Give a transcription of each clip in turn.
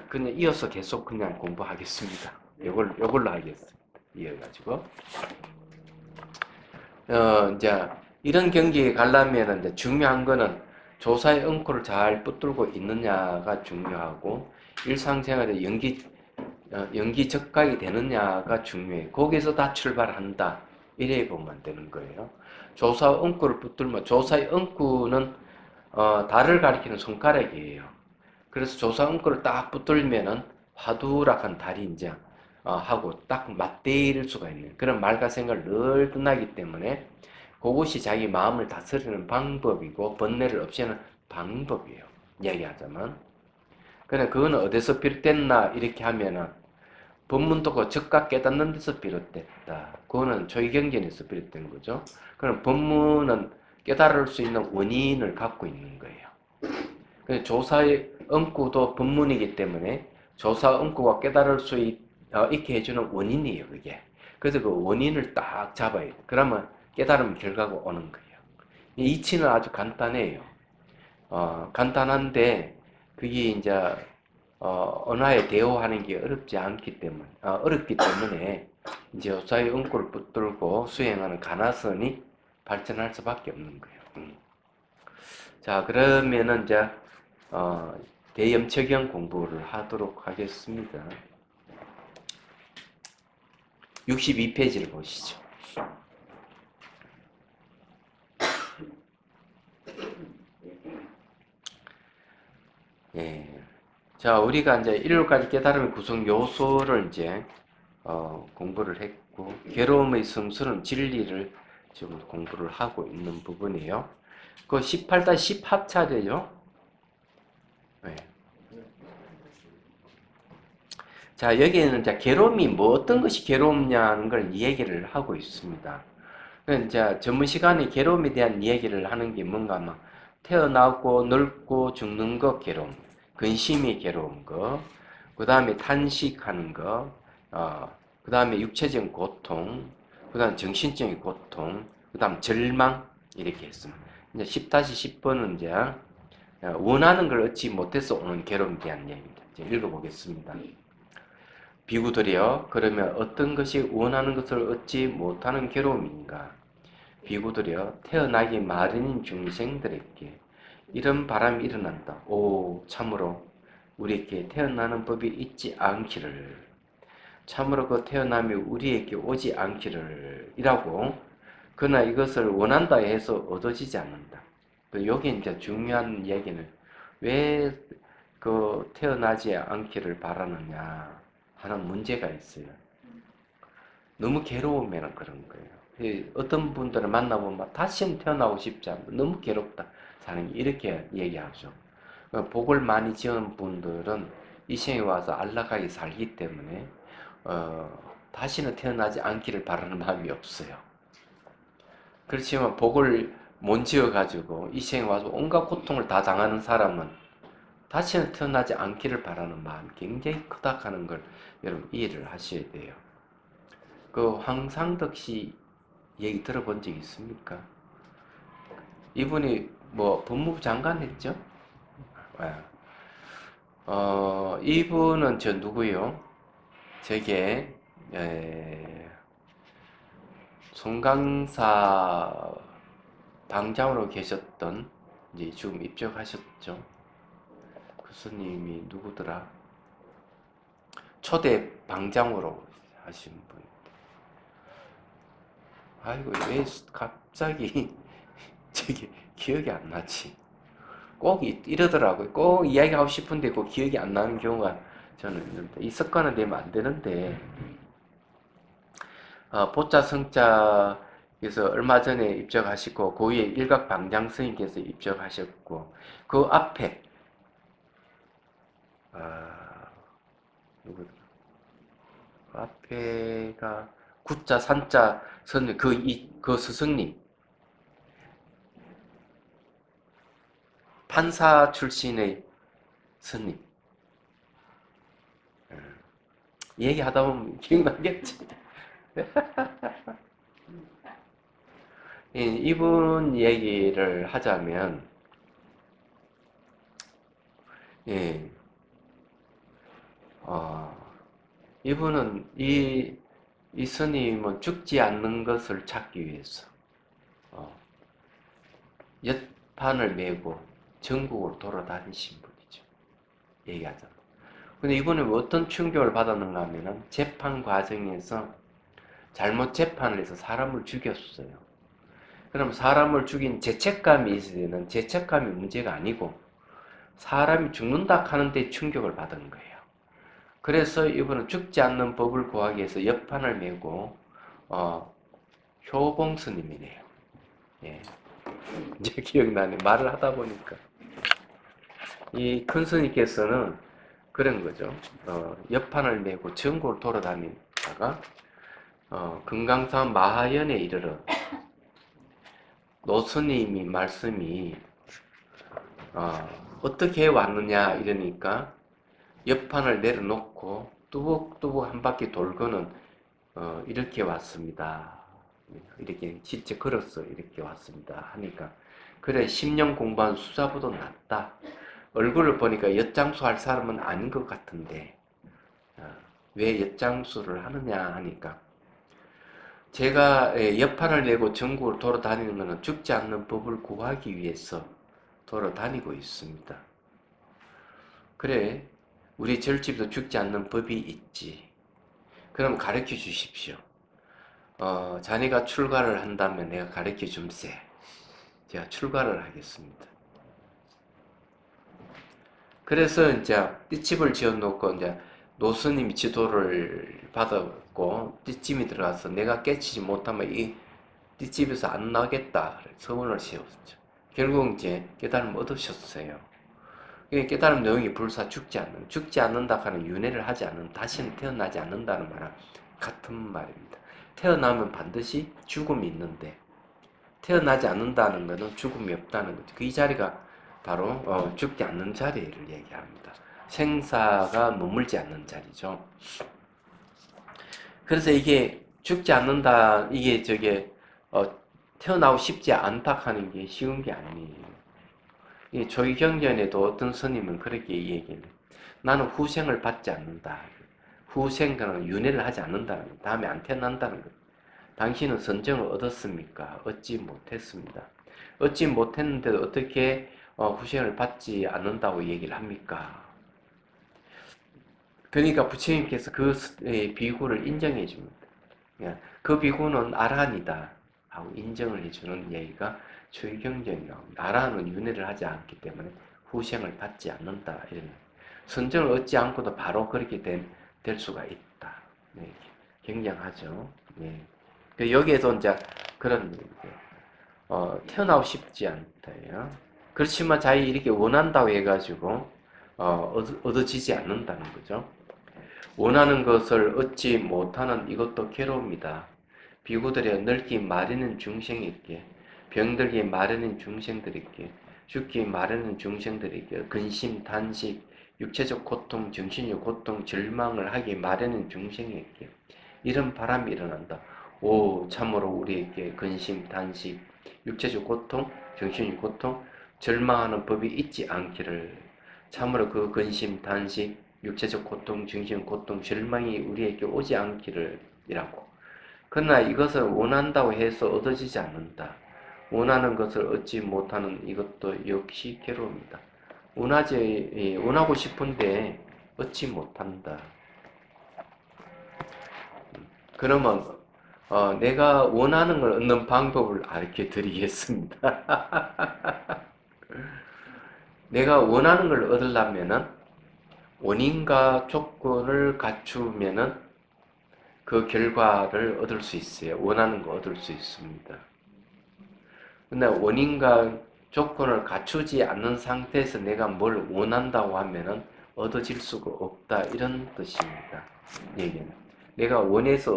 그냥 이어서 계속 그냥 공부하겠습니다. 요걸로 하겠습니다. 이어가지고. 이제 이런 경기에 가려면 이제 중요한 거는 조사의 응고를 잘 붙들고 있느냐가 중요하고 일상생활에 연기 적각이 되느냐가 중요해. 거기서 다 출발한다. 이래 보면 되는 거예요. 조사 응고를 붙들면 조사의 응고는 달을 가리키는 손가락이에요. 그래서 조사 응고를 딱 붙들면은 화두락한 달이 이제 하고 딱 맞대일 수가 있는 그런 말과 생각을 늘 끝나기 때문에 그것이 자기 마음을 다스리는 방법이고 번뇌를 없애는 방법이에요. 이야기하자면. 그래 그거는 어디서 비롯됐나 이렇게 하면은 법문도 즉각 깨닫는 데서 비롯됐다. 그거는 초이경전에서 비롯된 거죠. 그럼 법문은 깨달을 수 있는 원인을 갖고 있는 거예요. 조사의 응구도 법문이기 때문에 조사 응구가 깨달을 수 있게 해주는 원인이에요, 그게. 그래서 그 원인을 딱 잡아야 돼. 그러면 깨달음 결과가 오는 거예요. 이 이치는 아주 간단해요. 간단한데 그게 이제 언어에 대어하는 게 어렵기 때문에 이제 조사의 응구를 붙들고 수행하는 가나선이 발전할 수밖에 없는 거예요. 자, 그러면은 이제 대염체경 공부를 하도록 하겠습니다. 62페이지를 보시죠. 예. 자, 우리가 이제 1호까지 깨달음의 구성 요소를 이제 공부를 했고, 괴로움의 성수는 진리를 지금 공부를 하고 있는 부분이에요. 그 18-10 합차례죠. 네. 자, 여기에는 이제 괴로움이 뭐 어떤 것이 괴로움냐는 걸 이야기를 하고 있습니다. 이제 전문 시간에 괴로움에 대한 이야기를 하는 게 뭔가 막 태어나고 늙고 죽는 거 괴로움, 근심이 괴로운 거, 그 다음에 탄식하는 거, 그 다음에 육체적인 고통, 그 다음 정신적인 고통, 그 다음 절망 이렇게 했습니다. 이제 10-10번은 이제 원하는 걸 얻지 못해서 오는 괴로움에 대한 이야기입니다. 이제 읽어보겠습니다. 비구들이여, 그러면 어떤 것이 원하는 것을 얻지 못하는 괴로움인가? 비구들이여, 태어나기 마련인 중생들에게 이런 바람이 일어난다. 오, 참으로 우리에게 태어나는 법이 있지 않기를. 참으로 그 태어남이 우리에게 오지 않기를. 이라고. 그러나 이것을 원한다 해서 얻어지지 않는다. 여기 이제 중요한 얘기는 왜 그 태어나지 않기를 바라느냐 하는 문제가 있어요. 너무 괴로우면 그런 거예요. 어떤 분들을 만나보면 다시는 태어나고 싶지 않다. 너무 괴롭다. 사는 게 이렇게 얘기하죠. 복을 많이 지은 분들은 이 생에 와서 안락하게 살기 때문에 다시는 태어나지 않기를 바라는 마음이 없어요. 그렇지만 복을 못 지어가지고 이 생에 와서 온갖 고통을 다 당하는 사람은 다시는 태어나지 않기를 바라는 마음이 굉장히 크다 하는 걸 여러분 이해를 하셔야 돼요. 그 황상덕 씨 얘기 들어본 적 있습니까? 이분이 뭐 법무부 장관 했죠? 이분은 저 누구요? 저게 송강사 방장으로 계셨던 이제 지금 입적하셨죠. 그 스님이 누구더라? 초대 방장으로 하신 분. 아이고 왜 갑자기 저기 기억이 안 나지? 꼭 이러더라고요. 꼭 이야기하고 싶은데 꼭 기억이 안 나는 경우가 저는 있는데 이 습관은 되면 안 되는데 보자 성자께서 얼마 전에 입적하시고 그 위에 일각 방장 스님께서 입적하셨고 그 앞에 누구 그 앞에가 구자 산자 선 그 스승님 판사 출신의 스님 얘기하다 보면 기억나겠지. 이분 얘기를 하자면, 예, 어, 이분은 이 스님은 죽지 않는 것을 찾기 위해서 어, 엿판을 메고 전국을 돌아다니신 분이죠. 얘기하자면. 근데 이분은 어떤 충격을 받았는가 하면은 재판 과정에서 잘못 재판을 해서 사람을 죽였어요. 그럼 사람을 죽인 죄책감이 있어야 되는 죄책감이 문제가 아니고 사람이 죽는다 하는데 충격을 받은 거예요. 그래서 이분은 죽지 않는 법을 구하기 위해서 엿판을 메고 효봉스님이네요. 예. 이제 기억나네. 말을 하다 보니까 이 큰 스님께서는 그런 거죠. 엿판을 메고 전국을 돌아다니다가 금강산 마하연에 이르러 노스님이 말씀이 어떻게 왔느냐 이러니까 옆판을 내려놓고 뚜벅뚜벅 한 바퀴 돌고는 이렇게 왔습니다. 이렇게 진짜 걸었어 이렇게 왔습니다 하니까 그래 10년 공부한 수사보다 낫다. 얼굴을 보니까 엿장수 할 사람은 아닌 것 같은데 왜 엿장수를 하느냐 하니까 제가 옆판을 내고 전국을 돌아다니는 것은 죽지 않는 법을 구하기 위해서 돌아다니고 있습니다. 그래 우리 절집도 죽지 않는 법이 있지. 그럼 가르쳐 주십시오. 자네가 출가를 한다면 내가 가르쳐 줌세. 제가 출가를 하겠습니다. 그래서 이제 띠집을 지어놓고 이제 노스님이 지도를 받았고 띠집이 들어가서 내가 깨치지 못하면 이 띠집에서 안 나겠다 서원을 세웠죠. 결국 이제 깨달음을 얻으셨어요. 깨달음 내용이 불사 죽지 않는다 하는 윤회를 하지 않는 다시는 태어나지 않는다는 말은 같은 말입니다. 태어나면 반드시 죽음이 있는데 태어나지 않는다는 것은 죽음이 없다는 거죠. 그 이 자리가 바로 죽지 않는 자리를 얘기합니다. 생사가 머물지 않는 자리죠. 그래서 이게 죽지 않는다 이게 태어나고 싶지 않다 하는 게 쉬운 게 아니에요. 이 조기경전에도 어떤 스님은 그렇게 얘기해요. 나는 후생을 받지 않는다. 후생과는 윤회를 하지 않는다는 것. 다음에 안 태어난다는 것. 당신은 선정을 얻었습니까? 얻지 못했습니다. 얻지 못했는데도 어떻게 후생을 받지 않는다고 얘기를 합니까? 그러니까 부처님께서 그 비구를 인정해 줍니다. 그 비구는 아란이다 하고 인정을 해주는 얘기가 조기경전이 나옵니다. 아란은 윤회를 하지 않기 때문에 후생을 받지 않는다. 이런 선정을 얻지 않고도 바로 그렇게 될 수가 있다. 네, 굉장하죠. 네. 여기에도 이제 그런 태어나고 싶지 않다요. 그렇지만 자기 이렇게 원한다고 해가지고 얻어지지 않는다는 거죠. 원하는 것을 얻지 못하는 이것도 괴로움이다. 비구들의 늙기 마련인 중생에게, 병들기 마련인 중생들에게, 죽기 마련인 중생들에게 근심, 단식, 육체적 고통, 정신적 고통, 절망을 하기 마련인 중생에게 이런 바람이 일어난다. 오, 참으로 우리에게 근심, 단식, 육체적 고통, 정신적 고통, 절망하는 법이 있지 않기를. 참으로 그 근심, 단식, 육체적 고통, 정신적 고통, 절망이 우리에게 오지 않기를 이라고. 그러나 이것을 원한다고 해서 얻어지지 않는다. 원하는 것을 얻지 못하는 이것도 역시 괴로움이다. 원하고 싶은데 얻지 못한다. 그러면 내가 원하는 걸 얻는 방법을 알려 드리겠습니다. 내가 원하는 걸 얻으려면은 원인과 조건을 갖추면은 그 결과를 얻을 수 있어요. 원하는 거 얻을 수 있습니다. 근데 원인과 조건을 갖추지 않는 상태에서 내가 뭘 원한다고 하면은 얻어질 수가 없다. 이런 뜻입니다. 얘기는. 내가 원해서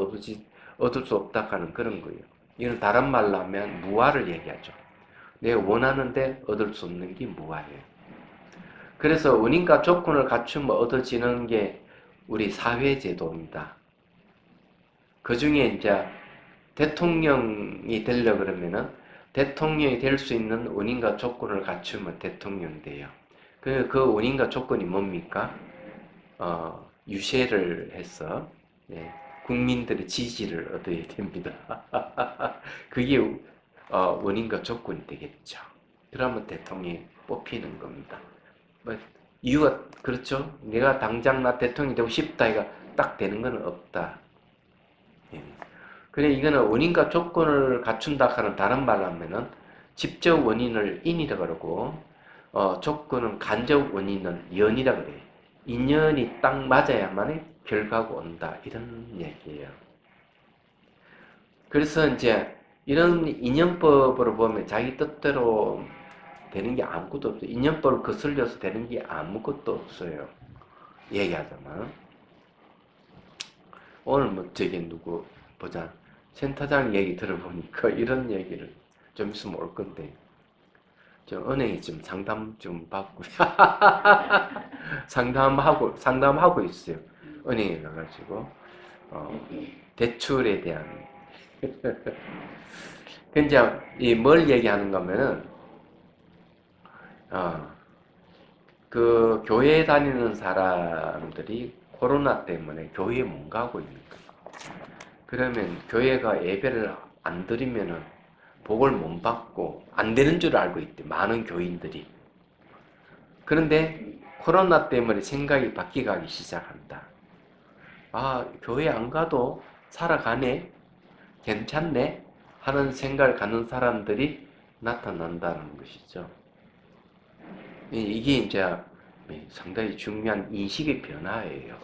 얻을 수 없다 하는 그런 거예요. 이건 다른 말로 하면 무아를 얘기하죠. 내가 원하는데 얻을 수 없는 게 무아예요. 그래서 원인과 조건을 갖추면 얻어지는 게 우리 사회제도입니다. 그 중에 이제 대통령이 되려 그러면은 대통령이 될 수 있는 원인과 조건을 갖추면 대통령이 돼요. 그 원인과 조건이 뭡니까? 유세를 해서 국민들의 지지를 얻어야 됩니다. 그게 원인과 조건이 되겠죠. 그러면 대통령이 뽑히는 겁니다. 뭐, 이유가 그렇죠. 내가 당장 나 대통령이 되고 싶다 이가 딱 되는 건 없다. 그래 이거는 원인과 조건을 갖춘다 하는 다른 말로 하면은 직접 원인을 인이라 그러고 조건은 간접 원인은 연이라 그래요. 인연이 딱 맞아야만 결과가 온다 이런 얘기예요. 그래서 이제 이런 인연법으로 보면 자기 뜻대로 되는 게 아무것도 없어요. 인연법을 거슬려서 되는 게 아무것도 없어요. 얘기하자면 오늘 뭐 저기 누구 보자 센터장 얘기 들어보니까 이런 얘기를 좀 있으면 올 건데 저 은행에 지금 상담 좀 받고 상담하고 있어요. 은행에 가가지고 대출에 대한 이제 뭘 얘기하는 거면은 그 교회 다니는 사람들이 코로나 때문에 교회에 못 가고 있는 거예요. 그러면 교회가 예배를 안 드리면은 복을 못 받고 안 되는 줄 알고 있대. 많은 교인들이. 그런데 코로나 때문에 생각이 바뀌기 시작한다. 아, 교회 안 가도 살아가네? 괜찮네? 하는 생각을 갖는 사람들이 나타난다는 것이죠. 이게 이제 상당히 중요한 인식의 변화예요.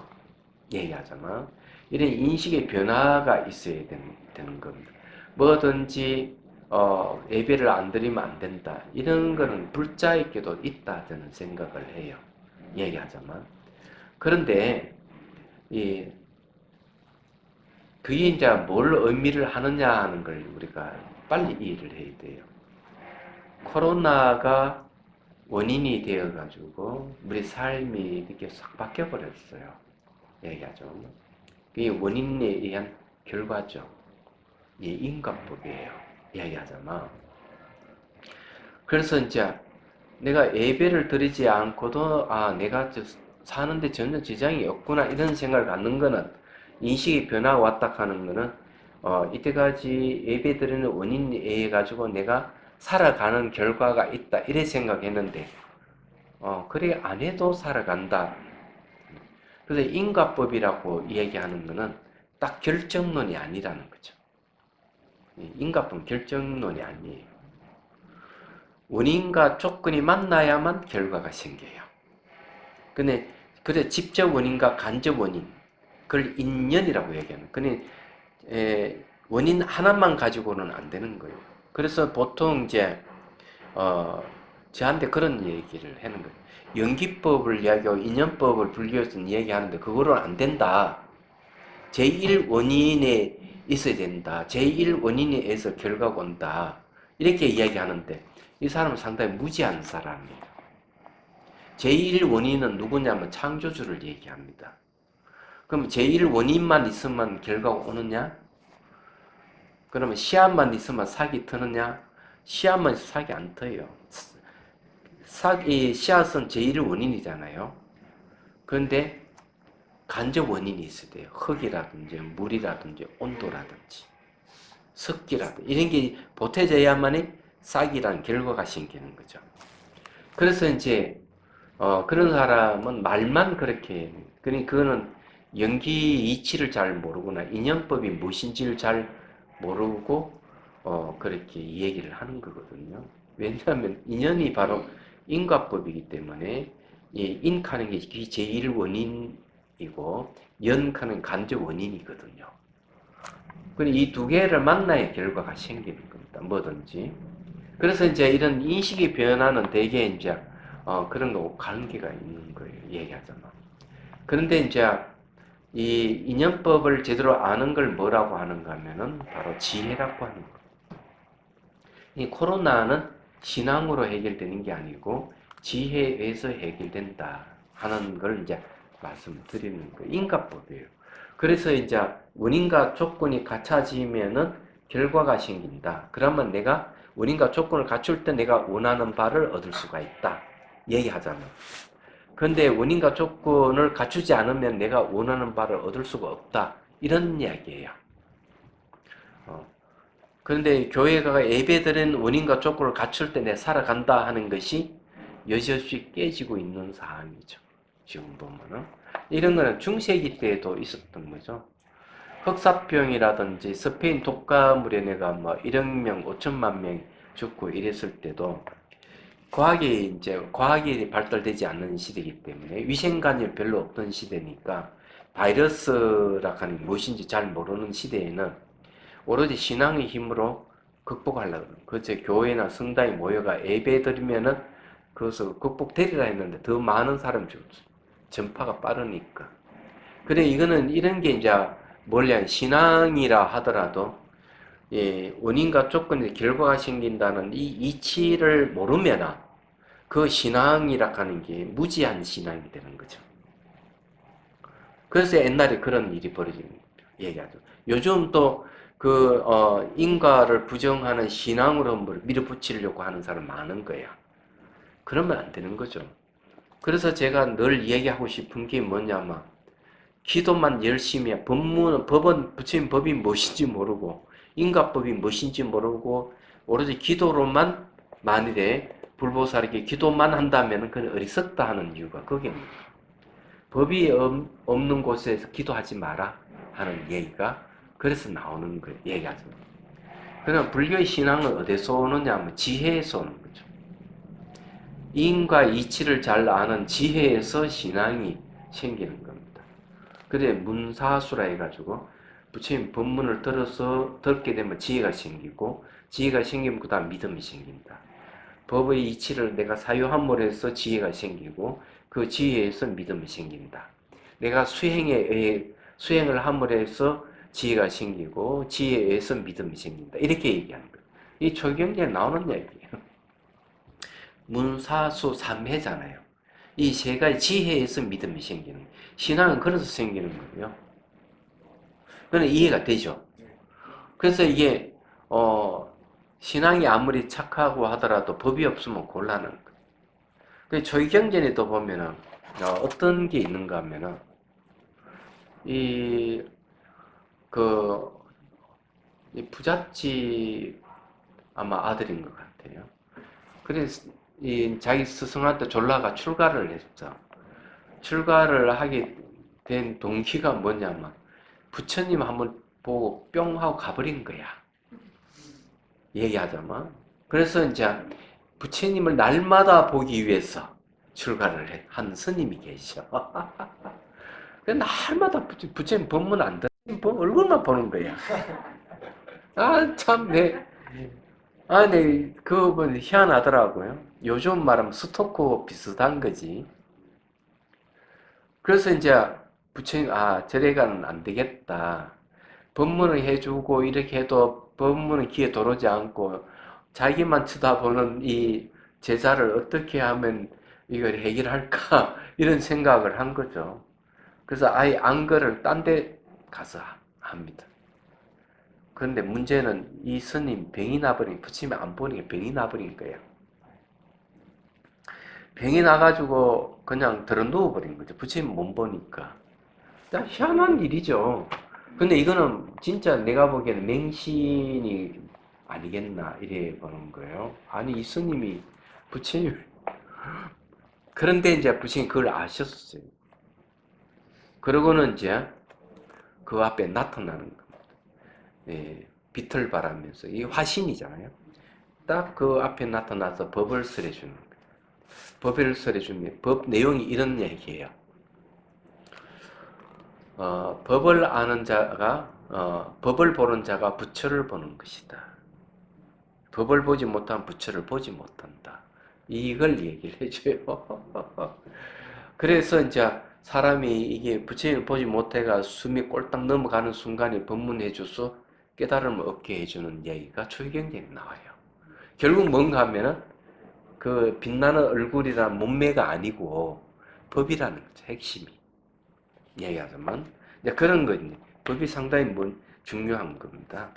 얘기하자면. 이런 인식의 변화가 있어야 되는 겁니다. 뭐든지 예배를 안 드리면 안 된다. 이런 거는 불자에게도 있다 저는 생각을 해요. 얘기하자면. 그런데 그게 이제 뭘 의미를 하느냐 하는 걸 우리가 빨리 이해를 해야 돼요. 코로나가 원인이 되어가지고 우리 삶이 이렇게 싹 바뀌어버렸어요. 얘기하죠. 그게 원인에 의한 결과죠. 이 인과법이에요. 얘기하자면. 그래서 이제 내가 예배를 드리지 않고도 내가 사는데 전혀 지장이 없구나 이런 생각을 갖는 거는 인식의 변화가 왔다 하는 거는 이때까지 예배 드리는 원인에 의해 가지고 내가 살아가는 결과가 있다 이래 생각했는데 그래 안 해도 살아간다. 그래서 인과법이라고 얘기하는 거는 딱 결정론이 아니라는 거죠. 인과법은 결정론이 아니에요. 원인과 조건이 만나야만 결과가 생겨요. 근데 그래 직접 원인과 간접 원인 그걸 인연이라고 얘기하는. 근데 원인 하나만 가지고는 안 되는 거예요. 그래서 보통 이제 저한테 그런 얘기를 하는 거예요. 연기법을 이야기하고 인연법을 불교에서는 얘기하는데 그거는 안 된다. 제1원인에 있어야 된다. 제1원인에 의해서 결과가 온다. 이렇게 이야기하는데 이 사람은 상당히 무지한 사람이에요. 제1원인은 누구냐면 창조주를 얘기합니다. 그럼 제1원인만 있으면 결과가 오느냐? 그러면 씨앗만 있으면 싹이 트느냐? 씨앗만 있으면 싹이 안 트어요. 씨앗은 제1원인이잖아요. 그런데 간접 원인이 있어야 돼요. 흙이라든지 물이라든지 온도라든지 습기라든지 이런 게 보태져야만이 싹이란 결과가 생기는 거죠. 그래서 이제 그런 사람은 말만 그렇게 그러니까 그거는 연기 이치를 잘 모르거나 인연법이 무엇인지를 잘 모르고 그렇게 얘기를 하는 거거든요. 왜냐하면 인연이 바로 인과법이기 때문에 인카는 게 제1 원인이고 연카는 간접 원인이거든요. 이 두 개를 만나야 결과가 생기는 겁니다. 뭐든지. 그래서 이제 이런 인식의 변화는 대개 이제 그런 거하고 관계가 있는 거예요. 얘기하자면. 그런데 이제 이 인연법을 제대로 아는 걸 뭐라고 하는가 하면은 바로 지혜라고 하는 거예요. 이 코로나는 신앙으로 해결되는 게 아니고 지혜에 의해서 해결된다 하는 걸 이제 말씀드리는 거예요. 인과법이에요. 그래서 이제 원인과 조건이 갖춰지면은 결과가 생긴다. 그러면 내가 원인과 조건을 갖출 때 내가 원하는 바를 얻을 수가 있다. 얘기하자면. 근데 원인과 조건을 갖추지 않으면 내가 원하는 바를 얻을 수가 없다. 이런 이야기예요. 그런데 교회가 예배드린 원인과 조건을 갖출 때 내 살아간다 하는 것이 여지없이 깨지고 있는 상황이죠. 지금 보면은. 이런 거는 중세기 때에도 있었던 거죠. 흑사병이라든지 스페인 독가물에 내가 뭐 1억 명, 5천만 명 죽고 이랬을 때도 과학이 발달되지 않는 시대이기 때문에 위생관념이 별로 없던 시대니까 바이러스라 하는 무엇인지 잘 모르는 시대에는 오로지 신앙의 힘으로 극복하려고 그래서 교회나 성당에 모여가 예배드리면은 그것을 극복되리라 했는데 더 많은 사람이 죽었어. 전파가 빠르니까. 그래 이거는 이런 게 이제 뭐냐 신앙이라 하더라도 예, 원인과 조건의 결과가 생긴다는 이 이치를 모르면 그 신앙이라 하는 게 무지한 신앙이 되는 거죠. 그래서 옛날에 그런 일이 벌어지는 얘기하죠. 요즘 또 인과를 부정하는 신앙으로 밀어붙이려고 하는 사람 많은 거야. 그러면 안 되는 거죠. 그래서 제가 늘 얘기하고 싶은 게 뭐냐면 기도만 열심히 해. 법은 부처님 법이 무엇인지 모르고 인과법이 무엇인지 모르고 오로지 기도로만 만일에 불보살에게 기도만 한다면 그건 어리석다 하는 이유가 거기입니다. 법이 없는 곳에서 기도하지 마라 하는 얘기가 그래서 나오는 거예요. 얘기하죠. 그러나 불교의 신앙은 어디서 오느냐 하면 지혜에서 오는 거죠. 인과 이치를 잘 아는 지혜에서 신앙이 생기는 겁니다. 그래 문사수라 해가지고 부처님 법문을 듣게 되면 지혜가 생기고 지혜가 생기면 그 다음 믿음이 생긴다. 법의 이치를 내가 사유함으로 해서 지혜가 생기고 그 지혜에서 믿음이 생긴다. 내가 수행을 함으로 해서 지혜가 생기고 지혜에서 믿음이 생긴다. 이렇게 얘기하는 거예요. 이 초경제에 나오는 얘기예요. 문사수 삼해잖아요. 이 세 가지 지혜에서 믿음이 생기는 거예요. 신앙은 그래서 생기는 거고요. 그건 이해가 되죠. 그래서 이게 신앙이 아무리 착하고 하더라도 법이 없으면 곤란한 거예요. 그 초경전에도 보면은 어떤 게 있는가 하면은 이 부잣집 아마 아들인 것 같아요. 그래서 이 자기 스승한테 졸라가 출가를 했죠. 출가를 하게 된 동기가 뭐냐면 부처님 한번 보고 뿅 하고 가버린 거야. 얘기하자면. 그래서 이제 부처님을 날마다 보기 위해서 출가를 한 스님이 계셔. 날마다 부처님 법문 안 듣는 얼굴만 보는 거야. 아, 참, 그거 희한하더라고요. 요즘 말하면 스토커 비슷한 거지. 그래서 이제 부처님, 저래가는 안 되겠다. 법문을 해주고 이렇게 해도 법문은 귀에 들어오지 않고 자기만 쳐다보는 이 제자를 어떻게 하면 이걸 해결할까 이런 생각을 한 거죠. 그래서 아예 안거를 딴 데 가서 합니다. 그런데 문제는 이 스님 병이 나버린 부처님이 안 보니까 병이 나버린 거예요. 병이 나가지고 그냥 들어 누워버린 거죠. 부처님 못 보니까. 희한한 일이죠. 근데 이거는 진짜 내가 보기에는 맹신이 아니겠나 이래 보는 거예요. 아니 이 스님이 부처님 그런데 이제 부처님 그걸 아셨어요. 그러고는 이제 그 앞에 나타나는 겁니다. 예, 비틀바라면서 이 화신이잖아요. 딱 그 앞에 나타나서 법을 설해주는 거예요. 법을 설해주면 법 내용이 이런 얘기예요. 법을 아는 자가 법을 보는 자가 부처를 보는 것이다. 법을 보지 못한 부처를 보지 못한다. 이걸 얘기를 해줘요. 그래서 이제 사람이 이게 부처님을 보지 못해가 숨이 꼴딱 넘어가는 순간에 법문해줘서 깨달음을 얻게 해주는 얘기가 초기경전에 나와요. 결국 뭔가 하면은 그 빛나는 얼굴이란 몸매가 아니고 법이라는 거죠. 핵심이. 얘기하자면 이제 그런 거지. 법이 상당히 중요한 겁니다.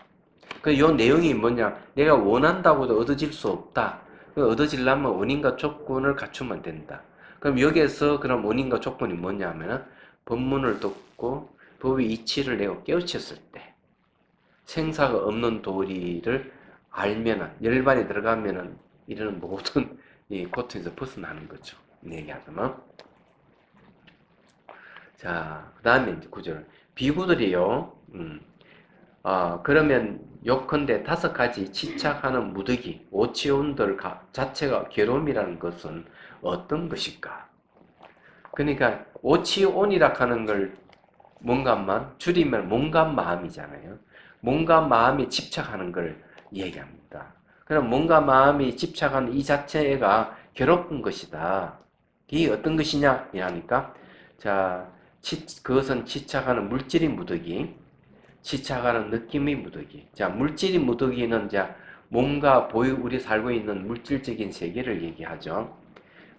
그 요 내용이 뭐냐? 내가 원한다고도 얻어질 수 없다. 얻어지려면 원인과 조건을 갖추면 된다. 그럼 여기에서 그럼 원인과 조건이 뭐냐면은 법문을 듣고 법의 이치를 내고 깨우쳤을 때 생사가 없는 도리를 알면은 열반에 들어가면은 이런 모든 이 고통에서 벗어나는 거죠. 얘기하자면 자, 그 다음에 이제 구절 비구들이요. 그러면 요컨대 5가지 집착하는 무더기 오치온들 자체가 괴로움이라는 것은 어떤 것일까? 그러니까 오치온이라 하는 걸 뭔가만 줄이면 몸과 마음이잖아요. 몸과 마음이 집착하는 걸 얘기합니다. 그럼 몸과 마음이 집착하는 이 자체가 괴롭은 것이다. 이게 어떤 것이냐? 이러니까 자, 그것은 집착하는 물질이 무더기, 집착하는 느낌이 무더기. 자, 물질이 무더기는 자, 몸과 우리 살고 있는 물질적인 세계를 얘기하죠.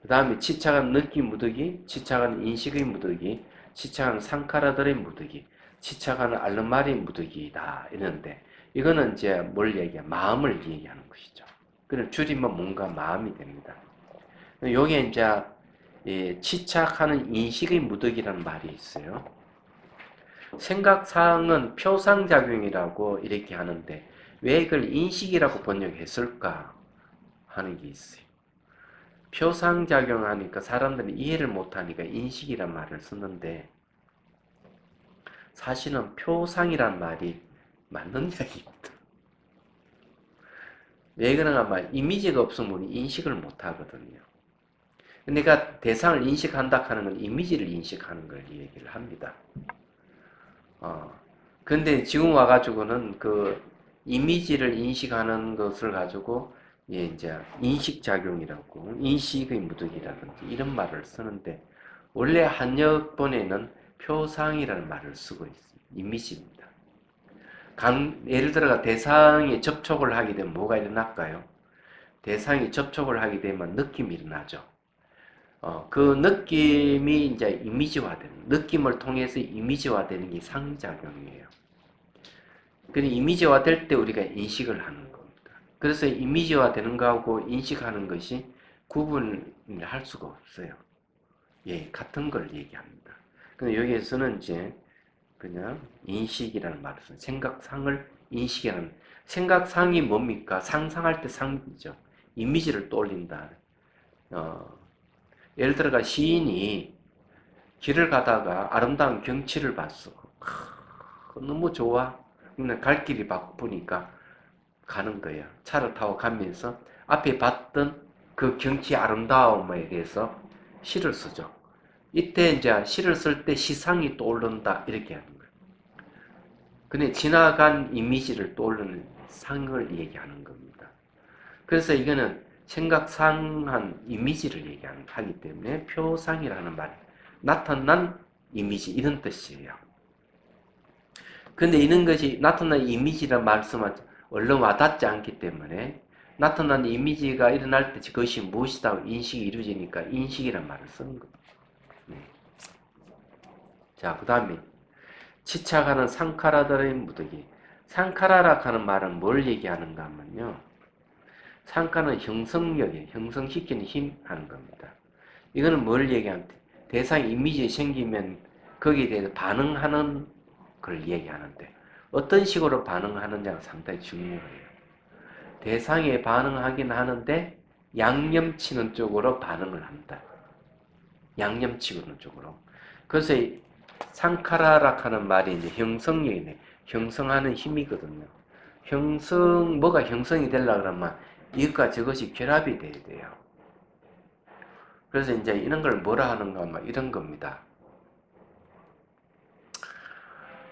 그 다음에 집착하는 느낌 무더기, 집착하는 인식의 무더기, 집착하는 상카라들의 무더기, 집착하는 알르마리 무더기다 이러는데 이거는 이제 뭘 얘기해? 마음을 얘기하는 것이죠. 그럼 줄이면 몸과 마음이 됩니다. 요게 이제 집착하는 인식의 무더기라는 말이 있어요. 생각상은 표상작용이라고 이렇게 하는데 왜 이걸 인식이라고 번역했을까 하는 게 있어요. 표상작용하니까 사람들은 이해를 못하니까 인식이란 말을 쓰는데 사실은 표상이란 말이 맞는 이야기입니다. 왜 그런가 하면 이미지가 없으면 우리 인식을 못하거든요. 내가 대상을 인식한다 하는 건 이미지를 인식하는 걸 얘기를 합니다. 근데 지금 와가지고는 그 이미지를 인식하는 것을 가지고 이제 인식작용이라고 인식의 무득이라든지 이런 말을 쓰는데 원래 한역본에는 표상이라는 말을 쓰고 있습니다. 이미지입니다. 예를 들어가 대상에 접촉을 하게 되면 뭐가 일어날까요? 대상이 접촉을 하게 되면 느낌이 일어나죠. 그 느낌이 이제 이미지화되는, 느낌을 통해서 이미지화되는 게 상작용이에요. 그 이미지화 될 때 우리가 인식을 하는 겁니다. 그래서 이미지화 되는 거하고 인식하는 것이 구분을 할 수가 없어요. 예, 같은 걸 얘기합니다. 근데 여기에서는 이제 그냥 인식이라는 말을 써요. 생각상을 인식이라는, 생각상이 뭡니까? 상상할 때 상이죠. 이미지를 떠올린다. 어, 예를 들어가 시인이 길을 가다가 아름다운 경치를 봤어. 너무 좋아. 근데 갈 길이 바쁘니까 가는 거예요. 차를 타고 가면서 앞에 봤던 그 경치 아름다움에 대해서 시를 쓰죠. 이때 이제 시를 쓸 때 시상이 떠오른다 이렇게 하는 거예요. 근데 지나간 이미지를 떠오르는 상을 얘기하는 겁니다. 그래서 이거는 생각상한 이미지를 하기 때문에 표상이라는 말, 나타난 이미지 이런 뜻이에요. 근데 이런 것이 나타난 이미지란 말씀은 얼른 와닿지 않기 때문에 나타난 이미지가 일어날 때 그것이 무엇이다 인식이 이루어지니까 인식이란 말을 쓰는 겁니다. 네. 자, 그 다음에 집착하는 상카라들의 무더기. 상카라라 하는 말은 뭘 얘기하는가 하면요. 상카는 형성력이에요. 형성시키는 힘 하는 겁니다. 이거는 뭘 얘기하는 대상 이미지 생기면 거기에 대해서 반응하는 걸 얘기하는데 어떤 식으로 반응하느냐가 상당히 중요해요. 대상에 반응하긴 하는데 양념치는 쪽으로 반응을 한다. 양념치는 쪽으로. 그래서 상카라라 하는 말이 이제 형성력이네. 형성하는 힘이거든요. 뭐가 형성이 되려고 그러면 이것과 저것이 결합이 돼야 돼요. 그래서 이제 이런 걸 뭐라 하는가 하면 이런 겁니다.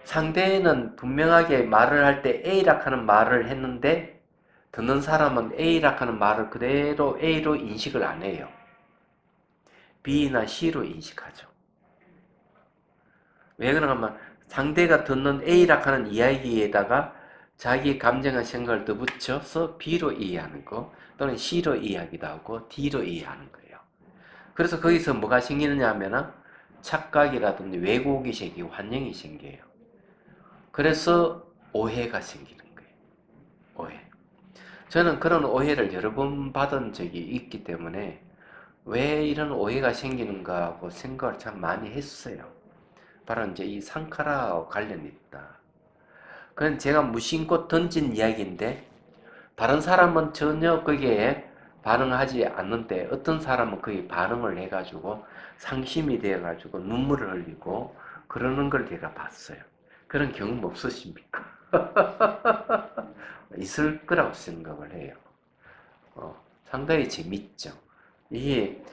상대는 분명하게 말을 할 때 A라 하는 말을 했는데 듣는 사람은 A라 하는 말을 그대로 A로 인식을 안 해요. B나 C로 인식하죠. 왜 그런가 하면 상대가 듣는 A라 하는 이야기에다가 자기 감정과 생각을 더 붙여서 B로 이해하는 거 또는 C로 이해하기도 하고 D로 이해하는 거예요. 그래서 거기서 뭐가 생기느냐 하면은 착각이라든지 왜곡이 생기고 환영이 생겨요. 그래서 오해가 생기는 거예요. 오해. 저는 그런 오해를 여러 번 받은 적이 있기 때문에 왜 이런 오해가 생기는가 하고 생각을 참 많이 했어요. 바로 이제 이 상카라와 관련이 있다. 그건 제가 무심코 던진 이야기인데 다른 사람은 전혀 거기에 반응하지 않는데 어떤 사람은 거기에 반응을 해가지고 상심이 되어가지고 눈물을 흘리고 그러는 걸 제가 봤어요. 그런 경험 없으십니까? 있을 거라고 생각을 해요. 상당히 재밌죠. 이게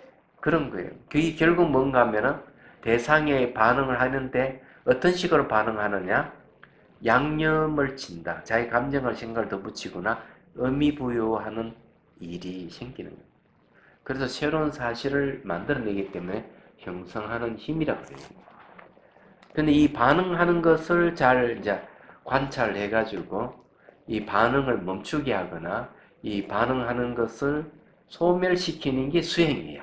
그런 거예요. 그게 결국 뭔가 하면은 대상에 반응을 하는데 어떤 식으로 반응하느냐? 양념을 친다. 자기 감정을 생각을 덧붙이거나 의미 부여하는 일이 생기는 거예요. 그래서 새로운 사실을 만들어내기 때문에 형성하는 힘이라고 그래요. 근데 이 반응하는 것을 잘 이제 관찰해가지고 이 반응을 멈추게 하거나 이 반응하는 것을 소멸시키는 게 수행이에요.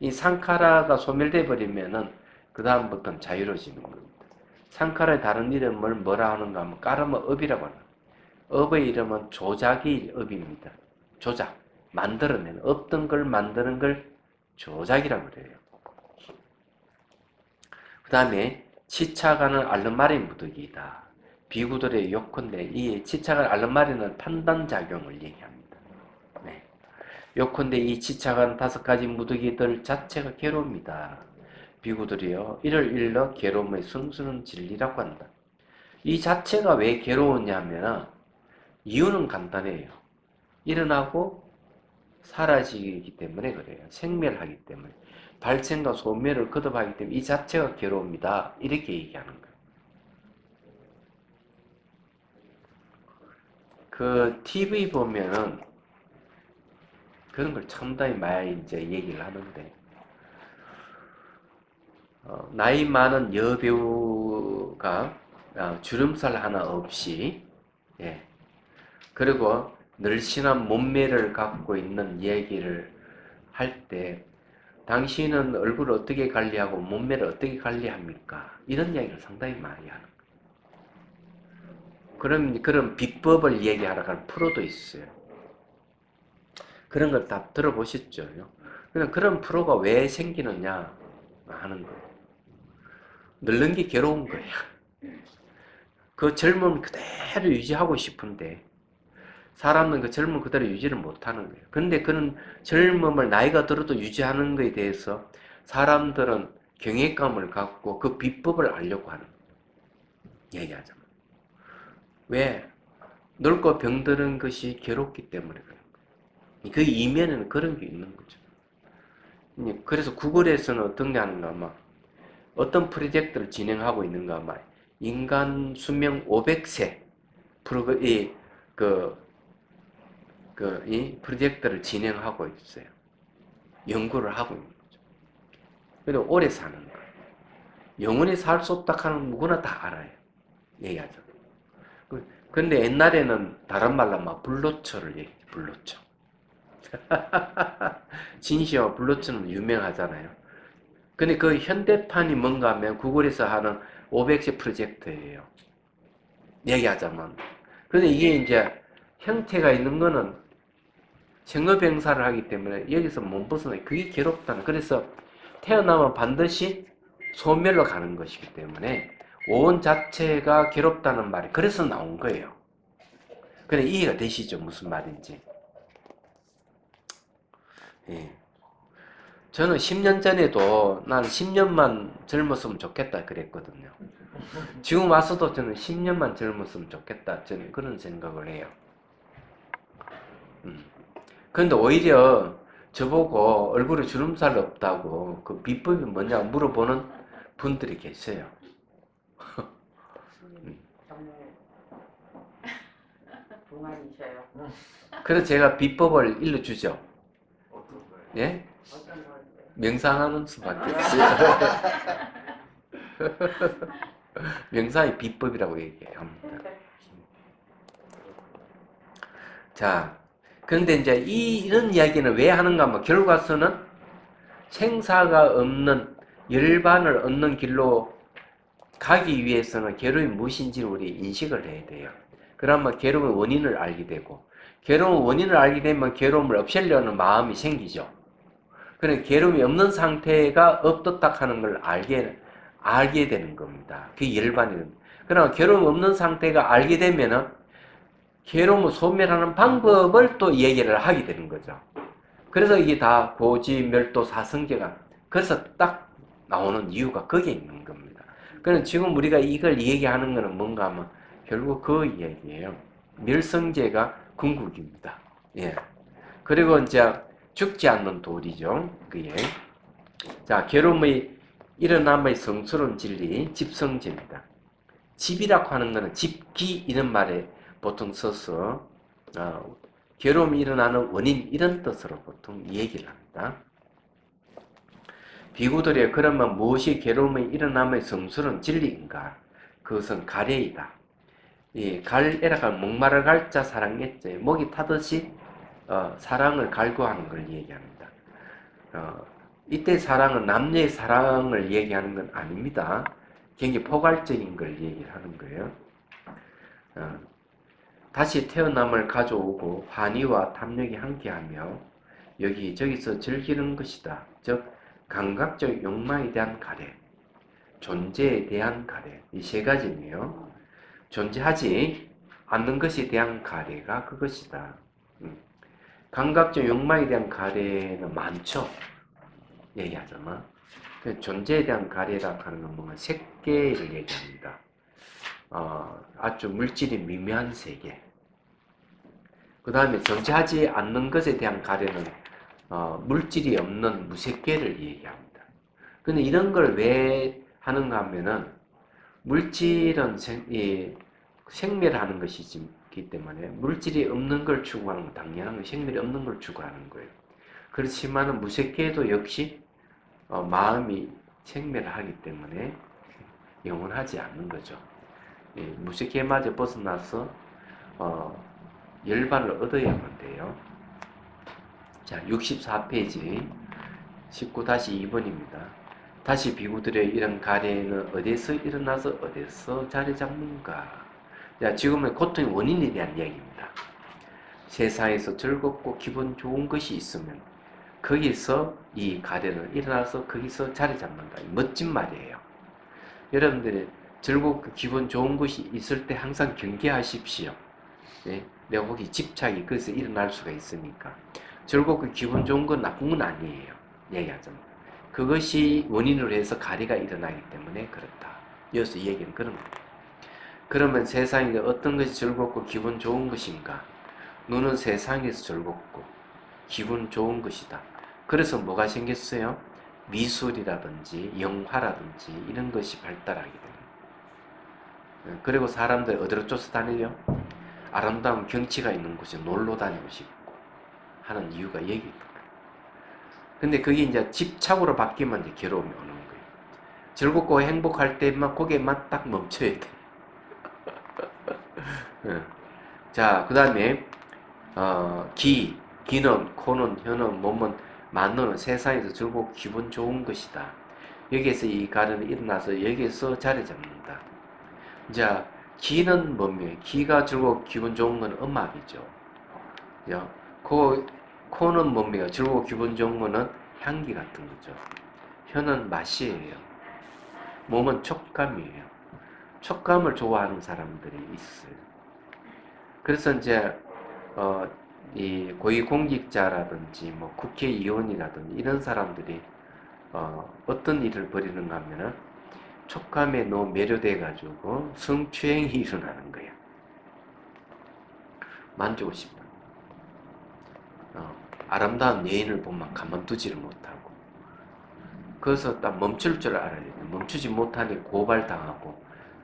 이 상카라가 소멸돼 버리면은 그 다음부터는 자유로워지는 겁니다. 상카라의 다른 이름을 뭐라 하는가 하면 까르마업이라고 합니다. 업의 이름은 조작이 업입니다. 조작, 만들어내는, 없던 걸 만드는 걸 조작이라고 그래요. 그 다음에 치차가는 알르마리 무더기이다. 비구들의 요컨대 이 치차가 알르마리는 판단작용을 얘기합니다. 네. 요컨대 이 치차가는 5가지 무더기들 자체가 괴로움이다. 비구들이요 이를 일러 괴로움의 성수는 진리라고 한다. 이 자체가 왜 괴로우냐면 이유는 간단해요. 일어나고 사라지기 때문에 그래요. 생멸하기 때문에. 발생과 소멸을 거듭하기 때문에 이 자체가 괴로움이다. 이렇게 얘기하는 거예요. 그 TV 보면은 그런 걸 상당히 많이 이제 얘기를 하는데 나이 많은 여배우가 주름살 하나 없이 예. 그리고 늘씬한 몸매를 갖고 있는 얘기를 할 때 당신은 얼굴을 어떻게 관리하고 몸매를 어떻게 관리합니까? 이런 이야기를 상당히 많이 하는 거예요. 그런 비법을 얘기하러 프로도 있어요. 그런 걸 다 들어보셨죠? 그런 프로가 왜 생기느냐 하는 거예요. 늙는 게 괴로운 거예요. 그 젊음 그대로 유지하고 싶은데 사람은 그 젊음 그대로 유지를 못하는 거예요. 근데 그런 젊음을 나이가 들어도 유지하는 것에 대해서 사람들은 경외감을 갖고 그 비법을 알려고 하는 얘기하죠. 왜? 늙고 병드는 것이 괴롭기 때문에 그런 거예요. 그 이면에는 그런 게 있는 거죠. 그래서 구글에서는 어떤 게 하는가 막 어떤 프로젝트를 진행하고 있는가 막 인간 수명 500세 이 프로젝트를 진행하고 있어요. 연구를 하고 있는 거죠. 그래도 오래 사는 거예요. 영원히 살 수 없다 하는 누구나 다 알아요. 얘기하죠. 근데 옛날에는 다른 말로 막 블루처를 얘기해요. 블루처. 진시와 블루처는 유명하잖아요. 근데 그 현대판이 뭔가 하면 구글에서 하는 500세 프로젝트예요. 얘기하자면. 근데 이게 이제 형태가 있는 거는 생로병사를 하기 때문에 여기서 못 벗어나요. 그게 괴롭다는. 그래서 태어나면 반드시 소멸로 가는 것이기 때문에 온 자체가 괴롭다는 말이 그래서 나온 거예요. 근데 이해가 되시죠? 무슨 말인지. 예. 저는 10년 전에도 난 10년만 젊었으면 좋겠다 그랬거든요. 지금 와서도 저는 10년만 젊었으면 좋겠다. 저는 그런 생각을 해요. 그런데 오히려 저보고 얼굴에 주름살 없다고 그 비법이 뭐냐 물어보는 분들이 계세요. 동안이셔요. 그래서 제가 비법을 일러주죠. 예? 명상하는 수밖에 없어요. 명상의 비법이라고 얘기합니다. 자, 그런데 이제 이런 이야기는 왜 하는가 하면 결과서는 생사가 없는 열반을 얻는 길로 가기 위해서는 괴로움이 무엇인지를 우리 인식을 해야 돼요. 그러면 괴로움의 원인을 알게 되고 괴로움의 원인을 알게 되면 괴로움을 없애려는 마음이 생기죠. 그래 괴로움이 없는 상태가 없었다 하는 걸 알게 되는 겁니다. 그게 열반이거든요. 그러나 괴로움 없는 상태가 알게 되면은 괴로움을 소멸하는 방법을 또 얘기를 하게 되는 거죠. 그래서 이게 다 고지, 멸도, 사성제가 그래서 딱 나오는 이유가 거기에 있는 겁니다. 그럼 지금 우리가 이걸 얘기하는 거는 뭔가 하면 결국 그 얘기예요. 멸성제가 궁극입니다. 예. 그리고 이제 죽지 않는 도리죠. 그게. 자, 괴로움의 일어남의 성스러운 진리, 집성제입니다. 집이라고 하는 것은 집기 이런 말에 보통 써서 괴로움이 일어나는 원인 이런 뜻으로 보통 얘기를 합니다. 비구들이 그러면 무엇이 괴로움이 일어남의 성스러운 진리인가? 그것은 가래이다. 이 갈에라가 목마를 갈자 사랑했지 목이 타듯이 사랑을 갈구하는 걸 얘기합니다. 이때 사랑은 남녀의 사랑을 얘기하는 건 아닙니다. 굉장히 포괄적인 걸 얘기를 하는 거예요. 다시 태어남을 가져오고 환희와 탐욕이 함께하며 여기저기서 즐기는 것이다. 즉 감각적 욕망에 대한 가래, 존재에 대한 가래, 이 세 가지네요. 존재하지 않는 것에 대한 가래가 그것이다. 감각적 욕망에 대한 가래는 많죠. 얘기하자면 존재에 대한 가래라 하는 건 뭔가 세계를 얘기합니다. 아주 물질이 미묘한 세계. 그 다음에 존재하지 않는 것에 대한 가래는 물질이 없는 무색계를 얘기합니다. 근데 이런 걸 왜 하는가 하면은 물질은 생멸하는 것이기 때문에 물질이 없는 걸 추구하는 건 당연한 거, 생멸이 없는 걸 추구하는 거예요. 그렇지만은 무색계도 역시 마음이 생멸하기 때문에 영원하지 않는 거죠. 무색계마저 벗어나서 열반을 얻어야만 돼요. 자, 64페이지 19-2번입니다. 다시 비구들의 이런 가래는 어디서 일어나서 어디서 자리 잡는가? 자, 지금은 고통의 원인에 대한 이야기입니다. 세상에서 즐겁고 기분 좋은 것이 있으면 거기서 이 가래는 일어나서 거기서 자리 잡는다. 멋진 말이에요. 여러분들이 즐겁고 기분 좋은 것이 있을 때 항상 경계하십시오. 네? 내가 거기 집착이 거기서 일어날 수가 있으니까. 즐겁고 기분 좋은 건 나쁜 건 아니에요. 얘기하자면. 그것이 원인으로 해서 가래가 일어나기 때문에 그렇다. 여기서 얘기는 그런 겁니다. 그러면 세상에 어떤 것이 즐겁고 기분 좋은 것인가? 눈은 세상에서 즐겁고 기분 좋은 것이다. 그래서 뭐가 생겼어요? 미술이라든지 영화라든지 이런 것이 발달하게 됩니다. 그리고 사람들이 어디로 쫓아다니려? 아름다운 경치가 있는 곳에 놀러 다니고 싶고 하는 이유가 여기입니다. 근데 그게 이제 집착으로 바뀌면 이제 괴로움이 오는 거예요. 즐겁고 행복할 때만 거기에만 딱 멈춰야 돼. 자, 그 다음에 기는, 코는, 혀는, 몸은, 만노는 세상에서 즐겁고 기분 좋은 것이다. 여기에서 이 가래는 일어나서 여기에서 자리 잡는다. 자, 기는 뭡니까? 기가 즐겁고 기분 좋은 건 음악이죠. 코는 뭡니까? 즐겁고 기분 좋은 거는 향기 같은 거죠. 혀는 맛이에요. 몸은 촉감이에요. 촉감을 좋아하는 사람들이 있어요. 그래서 이제 이 고위공직자라든지 뭐 국회의원이라든지 이런 사람들이 어떤 일을 벌이는가 하면은 촉감에 너무 매료돼 가지고 성추행이 일어나는 거예요. 만지고 싶다. 아름다운 여인을 보면 가만두지를 못하고 그래서 딱 멈출 줄 알아야 돼요. 멈추지 못하니 고발당하고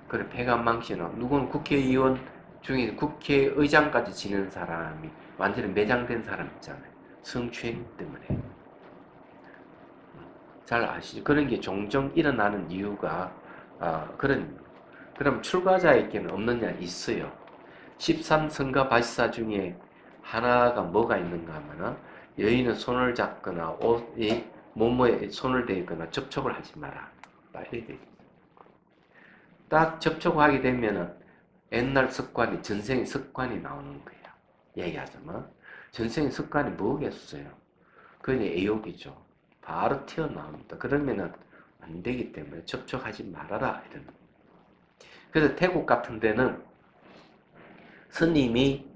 그래 폐가망신하고 누구는 국회의원 중에 국회의장까지 지낸 사람이 완전히 매장된 사람 있잖아요. 성추행 때문에. 잘 아시죠? 그런 게 종종 일어나는 이유가 그럼 출가자에게는 없느냐? 있어요. 13성가 바시사 중에 하나가 뭐가 있는가 하면은 여인은 손을 잡거나 몸에 손을 대거나 접촉을 하지 마라. 빨리 돼. 딱 접촉하게 되면은 옛날 습관이 전생의 습관이 나오는 거예요. 얘기하자면 전생의 습관이 뭐겠어요? 그게 애욕이죠. 바로 튀어나옵니다. 그러면은 안 되기 때문에 접촉하지 말아라 이러는. 그래서 태국 같은 데는 스님이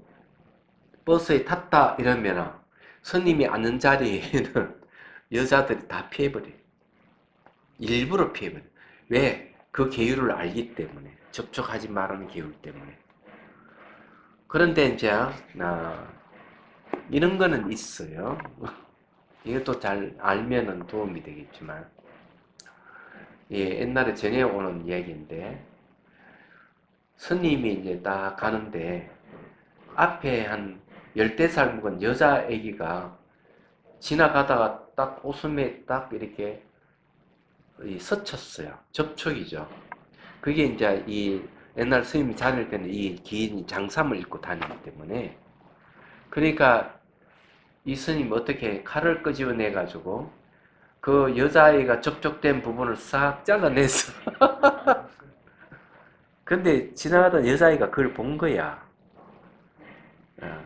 버스에 탔다 이러면은 스님이 앉는 자리에는 여자들이 다 피해버려요. 일부러 피해버려요. 왜? 그 계율을 알기 때문에. 접촉하지 말라는 계율 때문에. 그런데 이제 이런 거는 있어요. 이것도 잘 알면은 도움이 되겠지만, 예, 옛날에 전해오는 이야기인데, 스님이 이제 딱 가는데, 앞에 한 열대 살 먹은 여자 아기가 지나가다가 딱 웃음에 딱 이렇게 스쳤어요. 접촉이죠. 그게 이제 이 옛날 스님이 다닐 때는 이 긴 장삼을 입고 다니기 때문에, 그러니까 이 스님이 어떻게 칼을 끄집어내 가지고 그 여자아이가 접촉된 부분을 싹 잘라내서 근데 지나가던 여자아이가 그걸 본 거야. 어.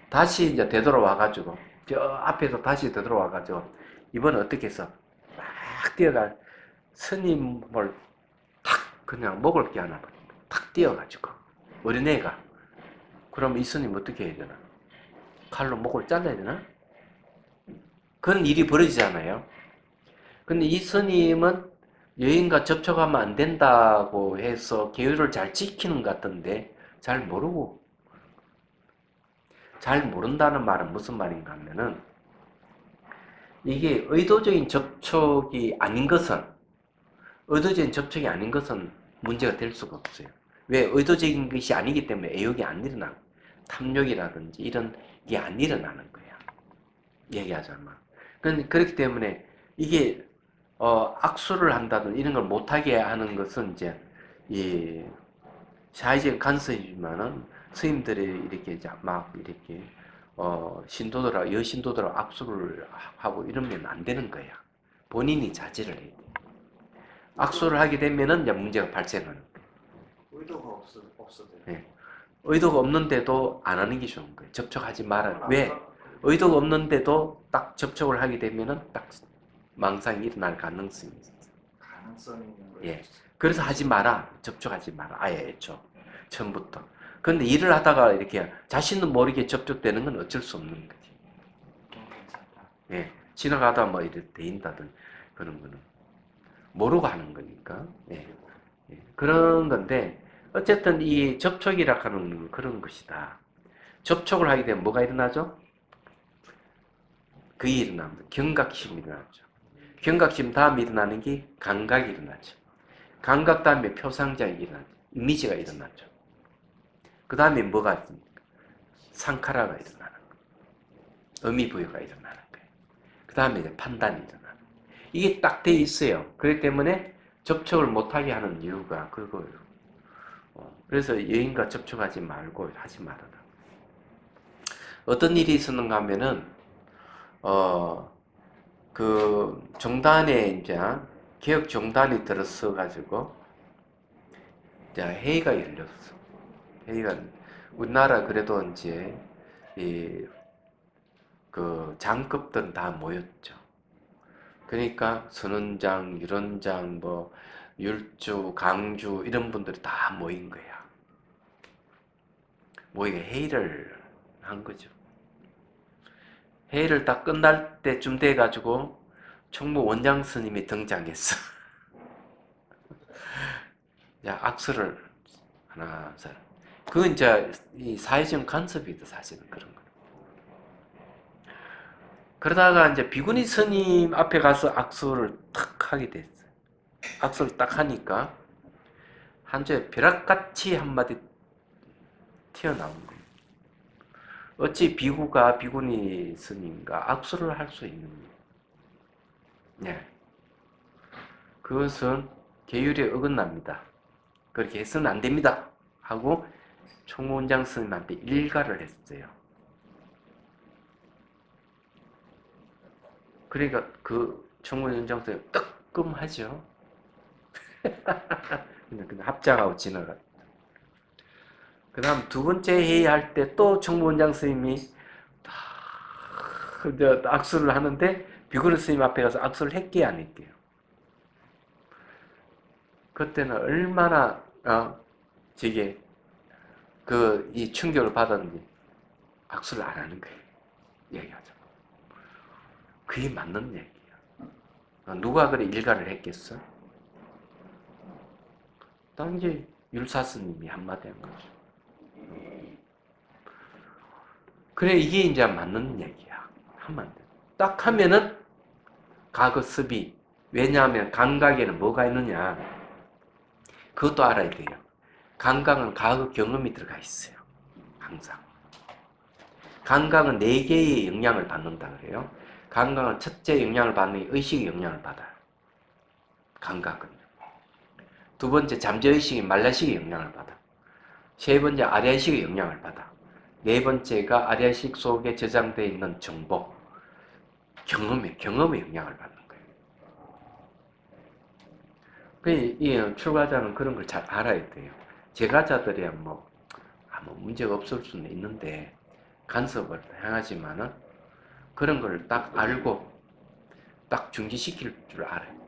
다시 이제 되돌아와 가지고 저 앞에서 다시 되돌아와 가지고 이번에 어떻게 해서 막 뛰어가 스님을 탁 그냥 먹을 게 하나 탁 뛰어가지고 어린애가 그럼 이 스님 어떻게 해야 되나? 칼로 목을 잘라야 되나? 그런 일이 벌어지잖아요. 근데 이 스님은 여인과 접촉하면 안 된다고 해서 계율을 잘 지키는 것 같은데 잘 모르고 잘 모른다는 말은 무슨 말인가 하면은 이게 의도적인 접촉이 아닌 것은 문제가 될 수가 없어요. 왜? 의도적인 것이 아니기 때문에 애욕이 안 일어나. 탐욕이라든지 이런 게 안 일어나는 거야. 얘기하자면. 그렇기 때문에 이게 악수를 한다든 이런 걸 못하게 하는 것은 이제 이 사회적인 간섭이지만은 스님들이 이렇게 막 이렇게 신도들하고 여신도들하고 악수를 하고 이러면 안 되는 거야. 본인이 자제를 해야 돼. 악수를 하게 되면은 이제 문제가 발생하는 거야. 의도가 없어도. 예. 의도가 없는데도 안 하는 게 좋은 거예요. 접촉하지 말아. 왜? 의도가 없는데도 딱 접촉을 하게 되면은 딱 망상이 일어날 가능성이 있어요. 가능성이 있는 거예요. 예. 그래서 하지 마라. 접촉하지 마라. 아예 애초 처음부터. 근데 일을 하다가 이렇게 자신도 모르게 접촉되는 건 어쩔 수 없는 거지. 괜찮다. 예. 지나가다 뭐 이렇게 데인다든 그런 거는 모르고 하는 거니까. 예. 예. 그런 건데 어쨌든 이 접촉이라 하는 그런 것이다. 접촉을 하게 되면 뭐가 일어나죠? 그게 일어납니다. 경각심이 일어나죠. 경각심 다음에 일어나는 게 감각이 일어나죠. 감각 다음에 표상장이 일어나죠. 이미지가 일어나죠. 그 다음에 뭐가 있습니까? 상카라가 일어나는 거예요. 의미부여가 일어나는 거예요. 그 다음에 이제 판단이 일어나는 거예요. 이게 딱 돼 있어요. 그렇기 때문에 접촉을 못하게 하는 이유가 그거예요. 그래서 여인과 접촉하지 말고 하지 말아라. 어떤 일이 있었는가 하면은 그 종단에 이제 개혁 종단이 들어서 가지고 이제 회의가 열렸어. 회의가 우리나라 그래도 이제 이 그 장급들은 다 모였죠. 그러니까 선원장, 유론장, 뭐 율주, 강주 이런 분들이 다 모인 거야. 모이게 회의를 한 거죠. 회의를 다 끝날 때쯤 돼 가지고 총무 원장 스님이 등장했어. 자, 악수를 하나, 그건 이제 이 사회적 간섭이다, 사실은 그런 거. 그러다가 이제 비구니 스님 앞에 가서 악수를 탁 하게 됐어요. 악수를 딱 하니까 한 주에 벼락같이 한마디 튀어나온 거예요. 어찌 비구가 비구니 스님과 악수를 할 수 있느냐. 네. 그것은 계율에 어긋납니다. 그렇게 해서는 안 됩니다. 하고 총무원장 스님한테 일가를 했어요. 그러니까 그 총무원장 스님 뜨끔하죠. 그냥 합장하고 지나가. 그 다음 두 번째 회의할 때 또 총무원장 스님이 악수를 하는데 비구르 스님 앞에 가서 악수를 했게 안 했게요? 그때는 얼마나 저게 이 충격을 받았는지 악수를 안 하는 거예요. 얘기하죠. 그게 맞는 얘기야. 누가 그래 일가를 했겠어? 딱 이제 율사스님이 한마디 한 거죠. 그래 이게 이제 맞는 얘기야. 한마디. 딱 하면은 가그습이. 왜냐하면 감각에는 뭐가 있느냐. 그것도 알아야 돼요. 감각은 가그 경험이 들어가 있어요. 항상. 감각은 4개의 영향을 받는다 그래요. 감각은 첫째 영향을 받는 게 의식의 영향을 받아요. 감각은. 두 번째 잠재의식이 말라식의 영향을 받아. 세 번째 아래의식의 영향을 받아. 네 번째가 아래의식 속에 저장되어 있는 정보, 경험의 영향을 받는 거예요. 이 출가자는 그런 걸 잘 알아야 돼요. 제가자들이야 아무 문제가 없을 수는 있는데 간섭을 행하지만은 그런 걸 딱 알고 딱 중지시킬 줄 알아요.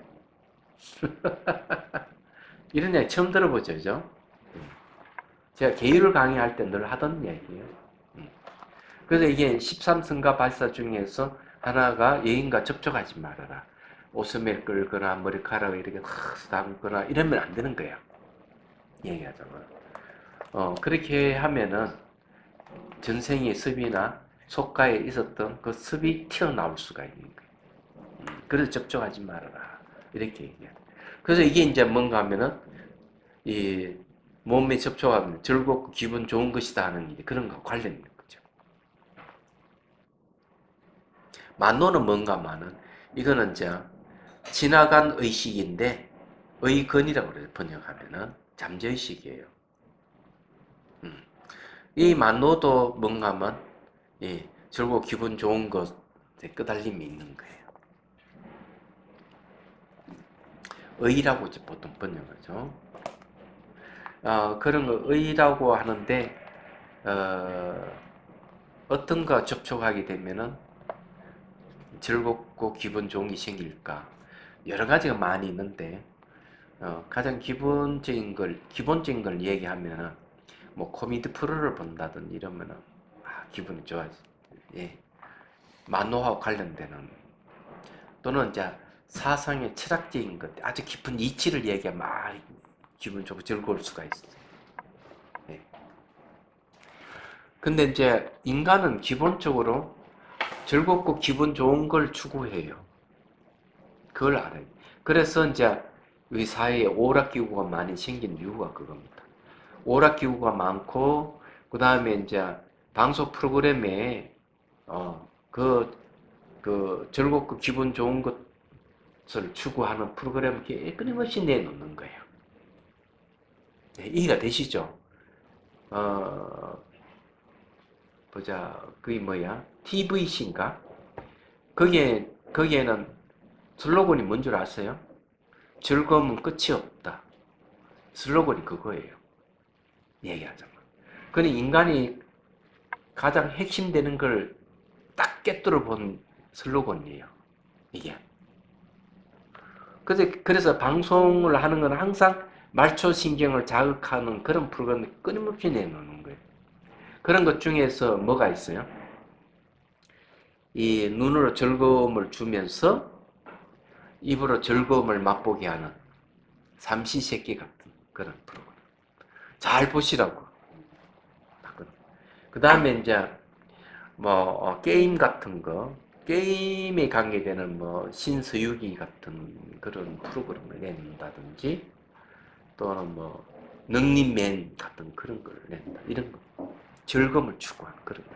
이런 얘기 처음 들어보죠, 그죠? 제가 계율 강의할 때 늘 하던 얘기예요. 그래서 이게 13성가 발사 중에서 하나가 여인과 접촉하지 말아라. 옷소매를 끌거나 머리카락을 이렇게 담거나 이러면 안 되는 거야. 얘기하자면. 그렇게 하면은 전생의 습이나 속가에 있었던 그 습이 튀어나올 수가 있는 거예요. 그래서 접촉하지 말아라. 이렇게 얘기해요. 그래서 이게 이제 뭔가 하면은 이 몸에 접촉하면 즐겁고 기분 좋은 것이다 하는 그런 거 관련 있는 거죠. 만노는 뭔가 하면은 이거는 이제 지나간 의식인데 의건이라고 그래요. 번역하면은 잠재의식이에요. 이 만노도 뭔가 하면 즐겁고 기분 좋은 것에 끄달림이 있는 거예요. 의라고 이제 보통 번역하죠. 그런 거 의라고 하는데 어떤 거 접촉하게 되면은 즐겁고 기분 좋은 게 생길까? 여러 가지가 많이 있는데 가장 기본적인 걸 얘기하면은 뭐 코미디 프로를 본다든지 이러면은 기분이 좋아지. 예. 만노하고 관련되는 또는 이제 사상의 철학적인 것, 아주 깊은 이치를 얘기하면 기분 좋고 즐거울 수가 있어요. 예. 근데 이제 인간은 기본적으로 즐겁고 기분 좋은 걸 추구해요. 그걸 알아요. 그래서 이제 우리 사회에 오락기구가 많이 생긴 이유가 그겁니다. 오락기구가 많고, 그 다음에 이제 방송 프로그램에, 즐겁고 기분 좋은 것을 추구하는 프로그램을 끊임없이 내놓는 거예요. 네, 이해가 되시죠? 그게 뭐야? TVC인가? 거기에는 슬로건이 뭔 줄 아세요? 즐거움은 끝이 없다. 슬로건이 그거예요. 얘기하자면. 그건 인간이 가장 핵심되는 걸 딱 깨뚫어 본 슬로건이에요. 이게. 그래서 방송을 하는 건 항상 말초신경을 자극하는 그런 프로그램을 끊임없이 내놓는 거예요. 그런 것 중에서 뭐가 있어요? 이 눈으로 즐거움을 주면서 입으로 즐거움을 맛보게 하는 삼시세끼 같은 그런 프로그램. 잘 보시라고. 그 다음에 이제 게임 같은 거, 게임에 관계되는 신서유기 같은 그런 프로그램을 낸다든지 또는 능림맨 같은 그런 걸 낸다. 이런 거. 즐거움을 추구하는 그런 거.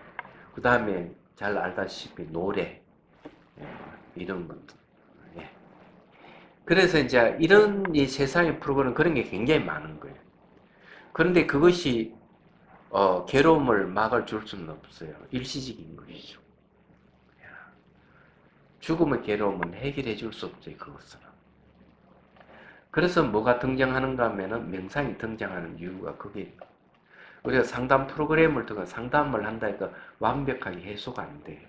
그 다음에 잘 알다시피 노래 이런 것들. 예. 그래서 이제 이런 이 세상의 프로그램 그런 게 굉장히 많은 거예요. 그런데 그것이 괴로움을 막아줄 수는 없어요. 일시적인 것이죠. 죽음의 괴로움은 해결해 줄 수 없어요. 그것은. 그래서 뭐가 등장하는가 하면은 명상이 등장하는 이유가 그게 우리가 상담 프로그램을 통해 상담을 한다 해도 완벽하게 해소가 안 돼요.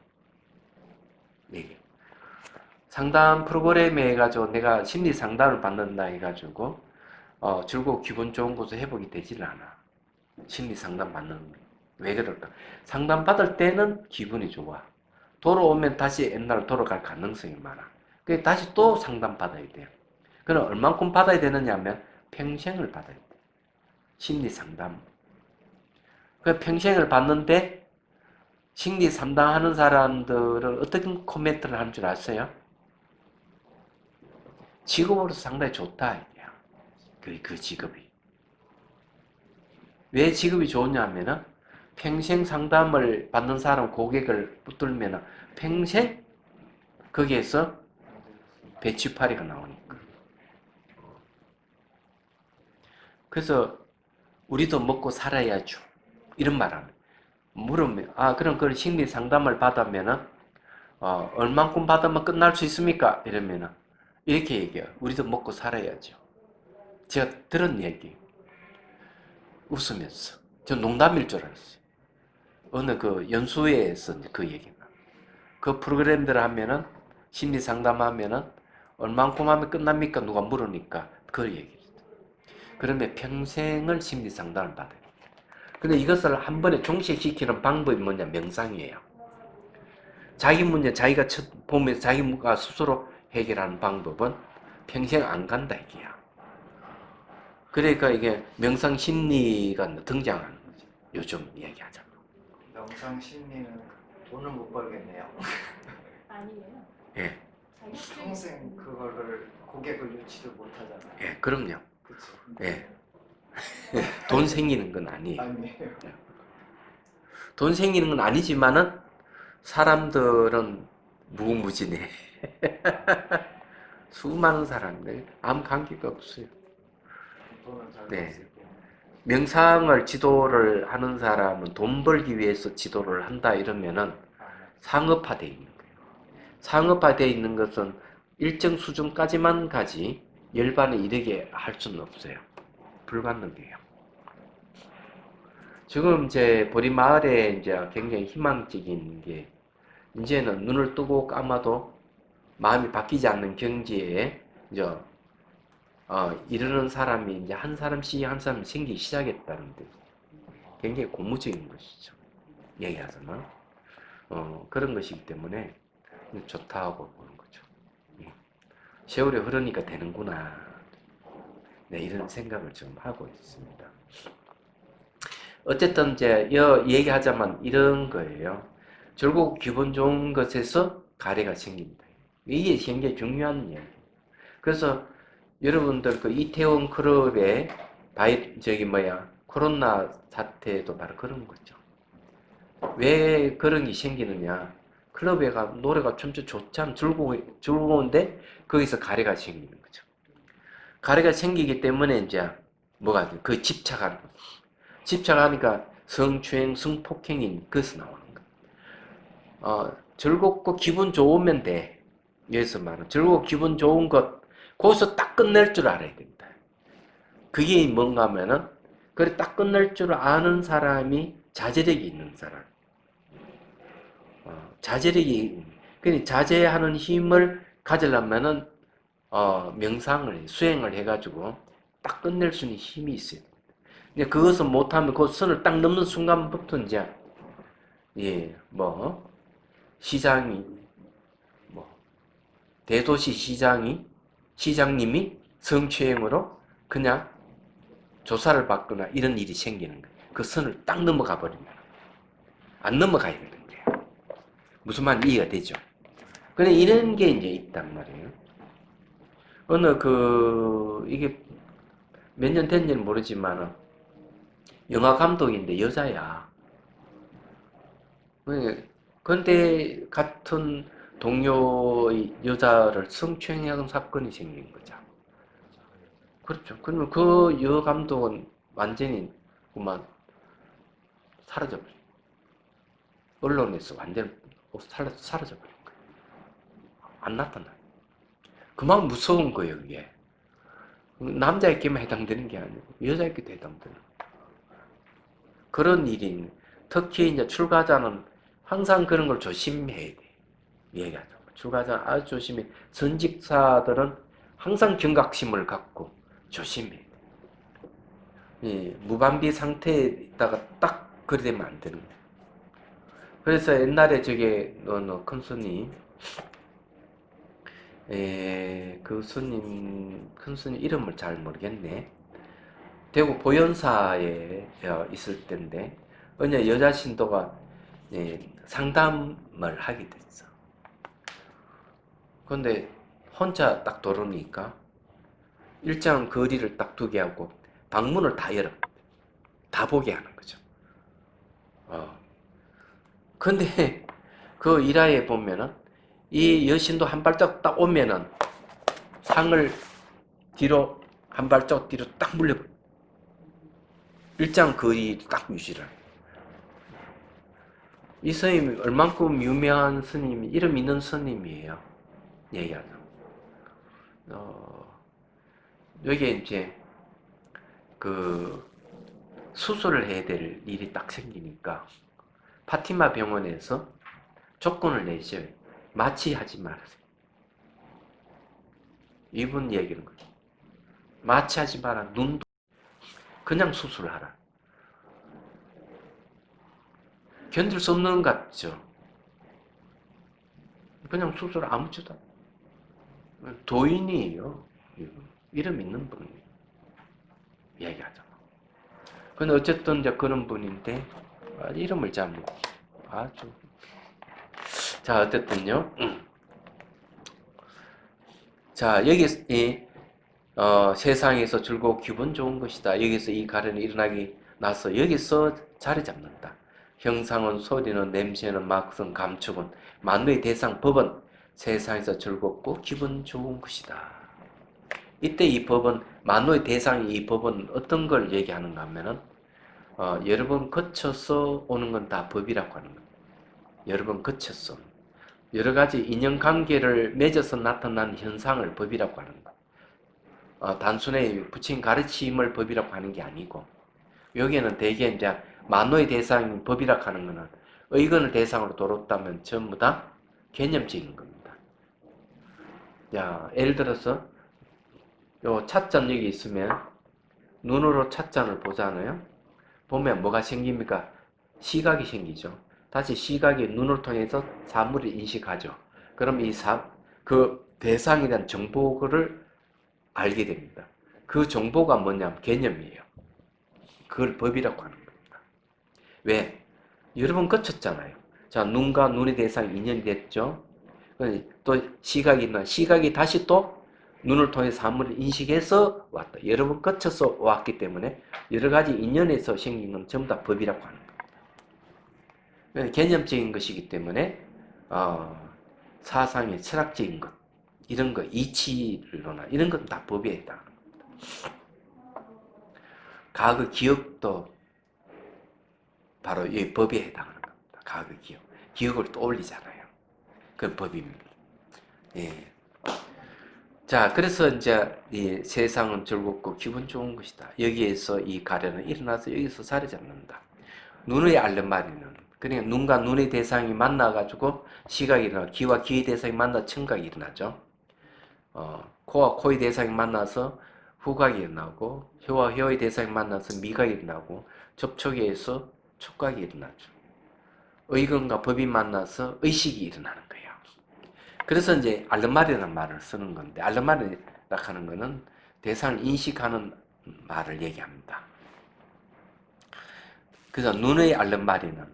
네. 상담 프로그램에 해가지고 내가 심리 상담을 받는다 해가지고 즐거워 기분 좋은 곳을 회복이 되지는 않아. 심리 상담 받는 왜 그럴까? 상담 받을 때는 기분이 좋아. 돌아오면 다시 옛날로 돌아갈 가능성이 많아. 그래서 다시 또 상담 받아야 돼요. 그럼 얼만큼 받아야 되느냐면 평생을 받아야 돼. 심리 상담. 그 평생을 받는데 심리 상담하는 사람들은 어떤 코멘트를 하는 줄 아세요? 직업으로서 상당히 좋다 이게야. 그 직업이. 왜 직업이 좋냐 하면은 평생 상담을 받는 사람 고객을 붙들면은 평생 거기에서 배추파리가 나오니까. 그래서 우리도 먹고 살아야죠. 이런 말 하면. 물으면, 그럼 그 심리 상담을 받으면은, 얼만큼 받으면 끝날 수 있습니까? 이러면은, 이렇게 얘기해요. 우리도 먹고 살아야죠. 제가 들은 얘기. 웃으면서. 저 농담일 줄 알았어요. 어느 그 연수회에서 그 얘기가. 그 프로그램들 하면은, 심리 상담하면은, 얼만큼 하면 끝납니까? 누가 물으니까, 그걸 얘기했어요. 그러면 평생을 심리 상담을 받아요. 근데 이것을 한 번에 종식시키는 방법이 뭐냐? 명상이에요. 자기 문제 자기가 보면서 자기가 스스로 해결하는 방법은 평생 안 간다 이게야. 그러니까 이게 명상 심리가 등장하는 거죠. 요즘 얘기하자면. 명상 심리는 돈을 못 벌겠네요. 아니에요. 예, 평생 그거를 고객을 유지를 못 하잖아요. 예, 그럼요. 그쵸? 예. 돈 생기는 건 아니에요. 아니에요. 돈 생기는 건 아니지만은 사람들은 무궁무진해. 수많은 사람들 아무 관계가 없어요. 돈은 잘 네. 벌었을 때. 명상을 지도를 하는 사람은 돈 벌기 위해서 지도를 한다 이러면은 상업화되어 있는 거예요. 상업화되어 있는 것은 일정 수준까지만 가지 열반에 이르게 할 수는 없어요. 불가능해요. 지금 이제 보리마을에 이제 굉장히 희망적인 게 이제는 눈을 뜨고 감아도 마음이 바뀌지 않는 경지에 이제 이르는 사람이 이제 한 사람씩 한 사람 생기기 시작했다는 데 굉장히 고무적인 것이죠. 얘기하자면 그런 것이기 때문에 좋다고 보는 거죠. 세월이 흐르니까 되는구나. 네, 이런 생각을 좀 하고 있습니다. 어쨌든 이제 얘기하자면 이런 거예요. 결국 기분 좋은 것에서 가래가 생긴다. 이게 굉장히 중요한 이야기. 그래서 여러분들 그 이태원 클럽의 코로나 사태도 바로 그런 거죠. 왜 그런 게 생기느냐? 클럽에 가 노래가 춤추 좋참 즐거운데 거기서 가래가 생기는 거죠. 가래가 생기기 때문에 이제 뭐가 돼? 그 집착하니까 성추행, 성폭행이 거기서 나오는 거예요. 즐겁고 기분 좋으면 돼. 여기서 말은 즐겁고 기분 좋은 것 거기서 딱 끝낼 줄 알아야 된다. 그게 뭔가 하면은 그래 딱 끝낼 줄 아는 사람이 자제력이 있는 사람. 그러니까 자제하는 힘을 가지려면은 명상을 수행을 해가지고 딱 끝낼 수 있는 힘이 있어요. 근데 그것을 못하면 그 선을 딱 넘는 순간부터 이제 시장이 대도시 시장님이 성추행으로 그냥 조사를 받거나 이런 일이 생기는 거예요. 그 선을 딱 넘어가 버리면 안 넘어가야 되는 거예요. 무슨 말인지 이해가 되죠? 근데 이런 게 이제 있단 말이에요. 이게 몇 년 된지는 모르지만 영화 감독인데 여자야. 근데 같은 동료의 여자를 성추행한 사건이 생긴 거죠. 그렇죠. 그러면 그 여 감독은 완전히 그만 사라져버려. 언론에서 완전히 사라져버린 거예요. 안 나타나요. 그만 무서운 거예요, 이게. 남자에게만 해당되는 게 아니고 여자에게도 해당되는 그런 일이 특히 이제 출가자는 항상 그런 걸 조심해야 돼. 얘기하자면. 출가자 아주 조심해. 선직사들은 항상 경각심을 갖고 조심해. 무방비 상태에 있다가 딱 그리 되면 안 되는 거야. 그래서 옛날에 저게 큰 스님, 그 스님, 큰 스님 이름을 잘 모르겠네. 대구 보현사에 있을 때인데 어느 여자 신도가 상담을 하게 됐어. 근데 혼자 딱 돌아오니까 일정 거리를 딱 두게 하고 방문을 다 열어. 다 보게 하는 거죠. 근데 그 일화에 보면은 이 여신도 한 발짝 딱 오면은 상을 뒤로 한 발짝 뒤로 딱 물려 일정 거리 딱 유지를. 이 스님이 얼만큼 유명한 스님이 이름 있는 스님이에요. 얘기하죠. 여기에 이제 그 수술을 해야 될 일이 딱 생기니까 파티마 병원에서 조건을 내셔요. 마취하지 말으세요. 이분 얘기는 거죠. 마취하지 마라. 눈도 그냥 수술하라. 견딜 수 없는 것 같죠. 그냥 수술 아무렇지도 않아. 도인이에요. 이름 있는 분 얘기하잖아. 근데 어쨌든 이제 그런 분인데 이름을 잘 아주 자 어쨌든요. 자 여기 세상에서 즐거워 기분 좋은 것이다. 여기서 이 가련이 일어나기 나서 여기서 자리 잡는다. 형상은 소리는 냄새는 막성 감촉은 만노의 대상 법은 세상에서 즐겁고 기분 좋은 것이다. 이때 이 법은 만노의 대상이 이 법은 어떤 걸 얘기하는가 하면은 여러 번 거쳐서 오는 건 다 법이라고 하는 거예요. 여러 번 거쳐서 여러 가지 인연관계를 맺어서 나타난 현상을 법이라고 하는 거예요. 단순히 부처님 가르침을 법이라고 하는 게 아니고 여기에는 대개 이제 만노의 대상인 법이라고 하는 거는 의건을 대상으로 돌았다면 전부 다 개념적인 겁니다. 자, 예를 들어서 요 찻잔 여기 있으면 눈으로 찻잔을 보잖아요. 보면 뭐가 생깁니까? 시각이 생기죠. 다시 시각이 눈을 통해서 사물을 인식하죠. 그럼 그 대상에 대한 정보를 알게 됩니다. 그 정보가 뭐냐면 개념이에요. 그걸 법이라고 하는 겁니다. 왜? 여러 번 거쳤잖아요. 자, 눈과 눈의 대상이 인연이 됐죠. 또 시각이 다시 또 눈을 통해 사물을 인식해서 왔다. 여러 번 거쳐서 왔기 때문에 여러 가지 인연에서 생긴 건 전부 다 법이라고 하는 겁니다. 개념적인 것이기 때문에 사상의 철학적인 것, 이런 거, 이치론이나 이런 건 다 법에 해당합니다. 과거 기억도 바로 이 법에 해당하는 겁니다. 과거 기억을 떠올리잖아요. 그 법입니다. 예. 자, 그래서 이제 이 세상은 즐겁고 기분 좋은 것이다. 여기에서 이 가련은 일어나서 여기서 자리 잡는다. 눈의 알레마리는 그러니까 눈과 눈의 대상이 만나가지고 시각이 일어나, 귀와 귀의 대상이 만나 청각이 일어나죠. 코와 코의 대상이 만나서 후각이 일어나고 혀와 혀의 대상이 만나서 미각이 일어나고 접촉에서 촉각이 일어나죠. 의건과 법이 만나서 의식이 일어나는 거예요. 그래서 이제 알르마리라는 말을 쓰는 건데 알르마리라고 하는 거는 대상을 인식하는 말을 얘기합니다. 그래서 눈의 알르마리는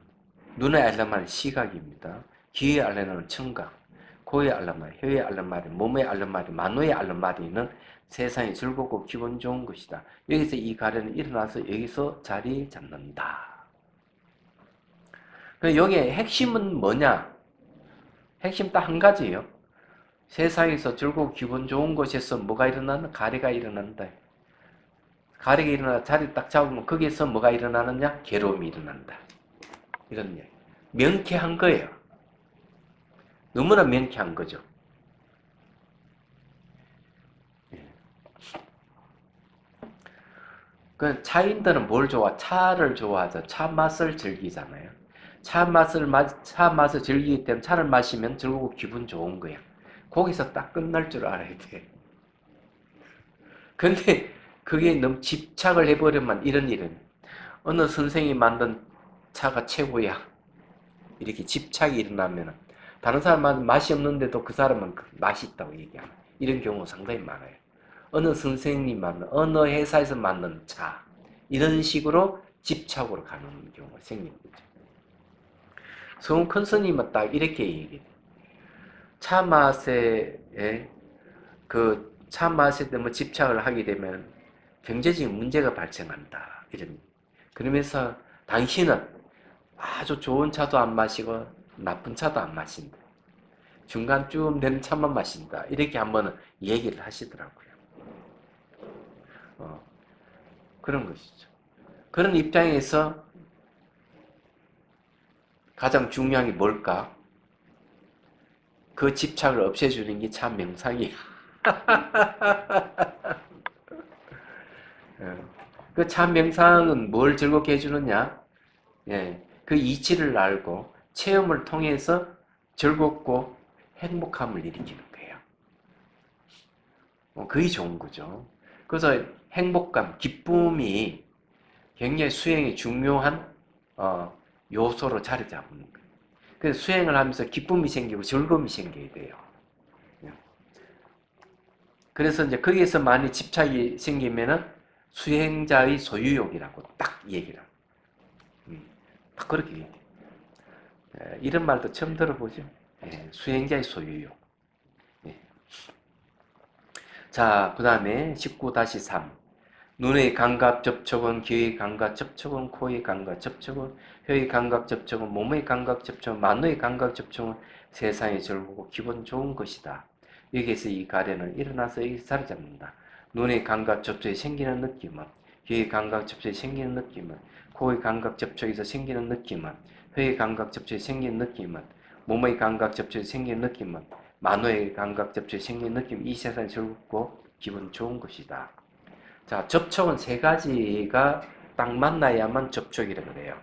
시각입니다. 귀의 알르마리는 청각, 코의 알르마리, 혀의 알르마리, 몸의 알르마리, 만노의 알르마리는 세상이 즐겁고 기분 좋은 것이다. 여기서 이 가련이 일어나서 여기서 자리 잡는다. 여기에 핵심은 뭐냐? 핵심 딱 한 가지예요. 세상에서 즐겁고 기분 좋은 곳에서 뭐가 일어나는? 가래가 일어난다. 가래가 일어나 자리 딱 잡으면 거기에서 뭐가 일어나느냐? 괴로움이 일어난다. 이런 얘기. 명쾌한 거예요. 너무나 명쾌한 거죠. 그 차인들은 뭘 좋아? 차를 좋아하죠. 차 맛을 즐기잖아요. 차 맛을 즐기기 때문에 차를 마시면 즐겁고 기분 좋은 거야. 거기서 딱 끝날 줄 알아야 돼. 근데 그게 너무 집착을 해버리면 이런 일은 어느 선생이 만든 차가 최고야. 이렇게 집착이 일어나면 다른 사람은 맛이 없는데도 그 사람은 맛이 있다고 얘기하는 이런 경우 상당히 많아요. 어느 선생님이 만든 어느 회사에서 만든 차 이런 식으로 집착으로 가는 경우가 생기는 거죠. 성훈 큰 스님은 딱 이렇게 얘기해요. 차 맛에 차 맛에 너무 집착을 하게 되면 경제적인 문제가 발생한다. 이런. 그러면서 당신은 아주 좋은 차도 안 마시고 나쁜 차도 안 마신다. 중간쯤 되는 차만 마신다. 이렇게 한번 얘기를 하시더라고요. 그런 것이죠. 그런 입장에서 가장 중요한 게 뭘까? 그 집착을 없애주는 게 참 명상이야. 그 참 명상은 뭘 즐겁게 해주느냐? 예, 그 이치를 알고 체험을 통해서 즐겁고 행복함을 일으키는 거예요. 그게 좋은 거죠. 그래서 행복감, 기쁨이 굉장히 수행에 중요한 요소로 자리 잡는 거예요. 그래서 수행을 하면서 기쁨이 생기고 즐거움이 생겨야 돼요. 그래서 이제 거기에서 많이 집착이 생기면은 수행자의 소유욕이라고 딱 얘기를 합니다. 딱 그렇게 얘기해요. 이런 말도 처음 들어보죠. 수행자의 소유욕. 자, 그 다음에 19-3. 눈의 감각 접촉은, 귀의 감각 접촉은, 코의 감각 접촉은, 혀의 감각 접촉은, 몸의 감각 접촉은, 만노의 감각 접촉은 세상이 즐겁고 기분 좋은 것이다. 여기에서 이 가래는 일어나서 여기서 자리 잡는다. 눈의 감각 접촉에 생기는 느낌은, 귀의 감각 접촉에 생기는 느낌은, 코의 감각 접촉에서 생기는 느낌은, 혀의 감각 접촉에 생기는 느낌은, 몸의 감각 접촉에 생기는 느낌은, 만노의 감각 접촉에 생기는 느낌, 이 세상이 즐겁고 기분 좋은 것이다. 자, 접촉은 세 가지가 딱 만나야만 접촉이라고 그래요.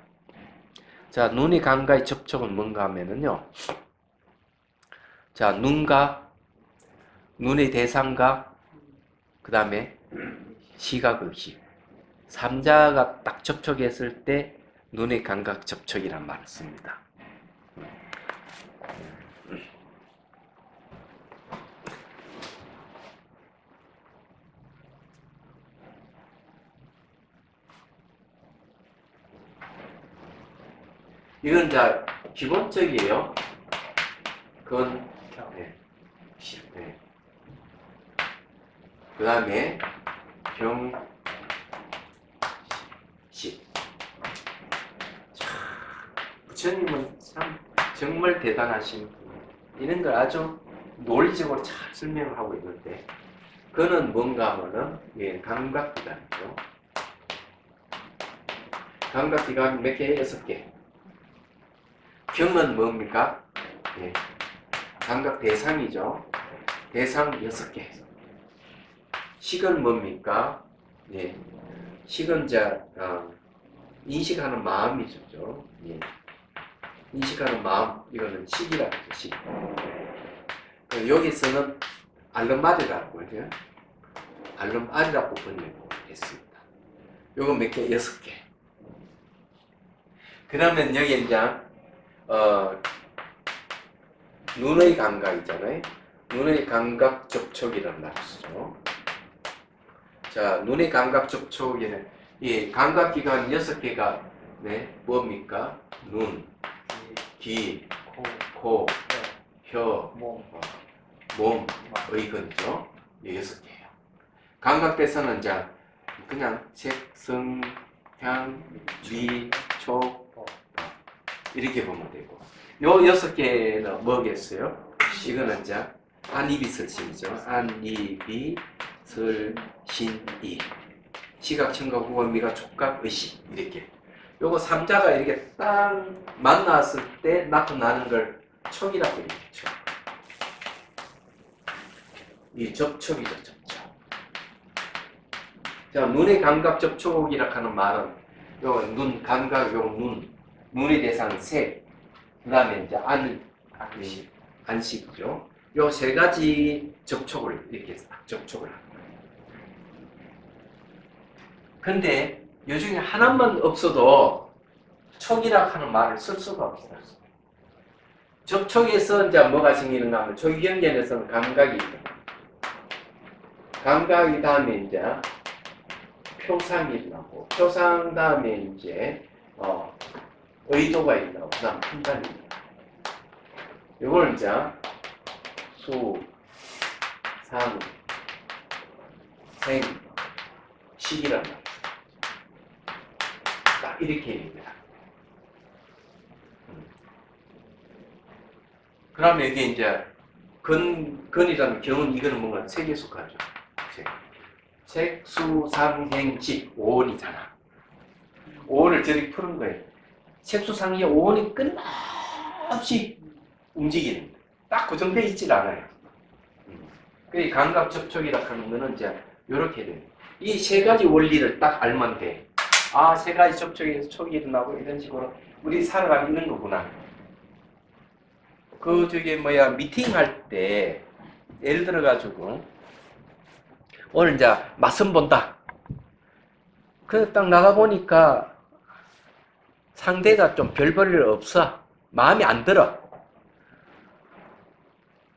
자, 눈의 감각의 접촉은 뭔가 하면은요. 자, 눈과 눈의 대상과 그 다음에 시각의식. 삼자가 딱 접촉했을 때 눈의 감각 접촉이란 말을 씁니다. 이건 이제 기본적이에요. 그건 그 다음에 경식. 부처님은 참 정말 대단하신 분. 이런 걸 아주 논리적으로 잘 설명을 하고 있는데 그는 뭔가 하면은 감각기관이죠. 감각기관 몇 개? 6개. 경은 뭡니까? 감각 대상이죠. 대상 6개. 식은 뭡니까? 식은 인식하는 마음이죠. 인식하는 마음, 이거는 식이라고 하죠. 식. 여기서는 알름알이라고 하죠. 알름알이라고 번역했습니다. 요거 몇 개? 6개. 그러면 여기 이제 눈의 감각이잖아요. 눈의 감각 접촉이라는 말을 쓰죠. 자, 눈의 감각 접촉에는 이 감각기관 6개가 뭡니까? 눈, 귀, 코, 혀, 몸, 의근이죠. 6개예요. 감각대사는 이제 그냥 색, 성, 향, 미, 촉, 이렇게 보면 되고 요 6개는 뭐겠어요? 이거는 이제 안이비설신이죠. 안이비 설신이 시각, 청각, 후각, 미각, 촉각, 의식 이렇게 요거 3자가 이렇게 딱 만났을 때 나타나는 걸 촉이라고 얘기했죠. 이 접촉이죠, 접촉. 자, 눈의 감각 접촉이라고 하는 말은 요 눈 감각, 요 눈 문의 대상 세, 그 다음에 이제 안식이죠. 요 세 가지 접촉을 이렇게 딱 접촉을 합니다. 근데 요 중에 하나만 없어도 촉이라 하는 말을 쓸 수가 없어요. 접촉에서 이제 뭐가 생기는가 하면 촉경계에서는 감각이 있다. 감각이 다음에 이제 표상이 일어나고 표상 다음에 이제 의도가 일어나고 그 다음 판단이 일어나고 이걸 이제 수, 상, 생, 식이란 말이에요. 딱 이렇게 얘기합니다. 그러면 이게 이제 근이라는 경은 이거는 뭔가 색에 속하죠. 색, 수, 상, 행, 식, 오온이잖아. 오온을 저렇게 푸는 거예요. 색수상의 오온이 끊임없이 움직이는 딱 고정되어 있질 않아요. 그 감각 접촉이라 하는 거는 이제 이렇게 돼요. 이 세 가지 원리를 딱 알면 돼. 아, 세 가지 접촉에서 촉이 일어나고 이런 식으로 우리 살아가고 있는 거구나. 미팅 할 때 예를 들어 가지고 오늘 이제 맞선 본다. 그래서 딱 나가 보니까 상대가 좀 별 볼 일 없어. 마음에 안 들어.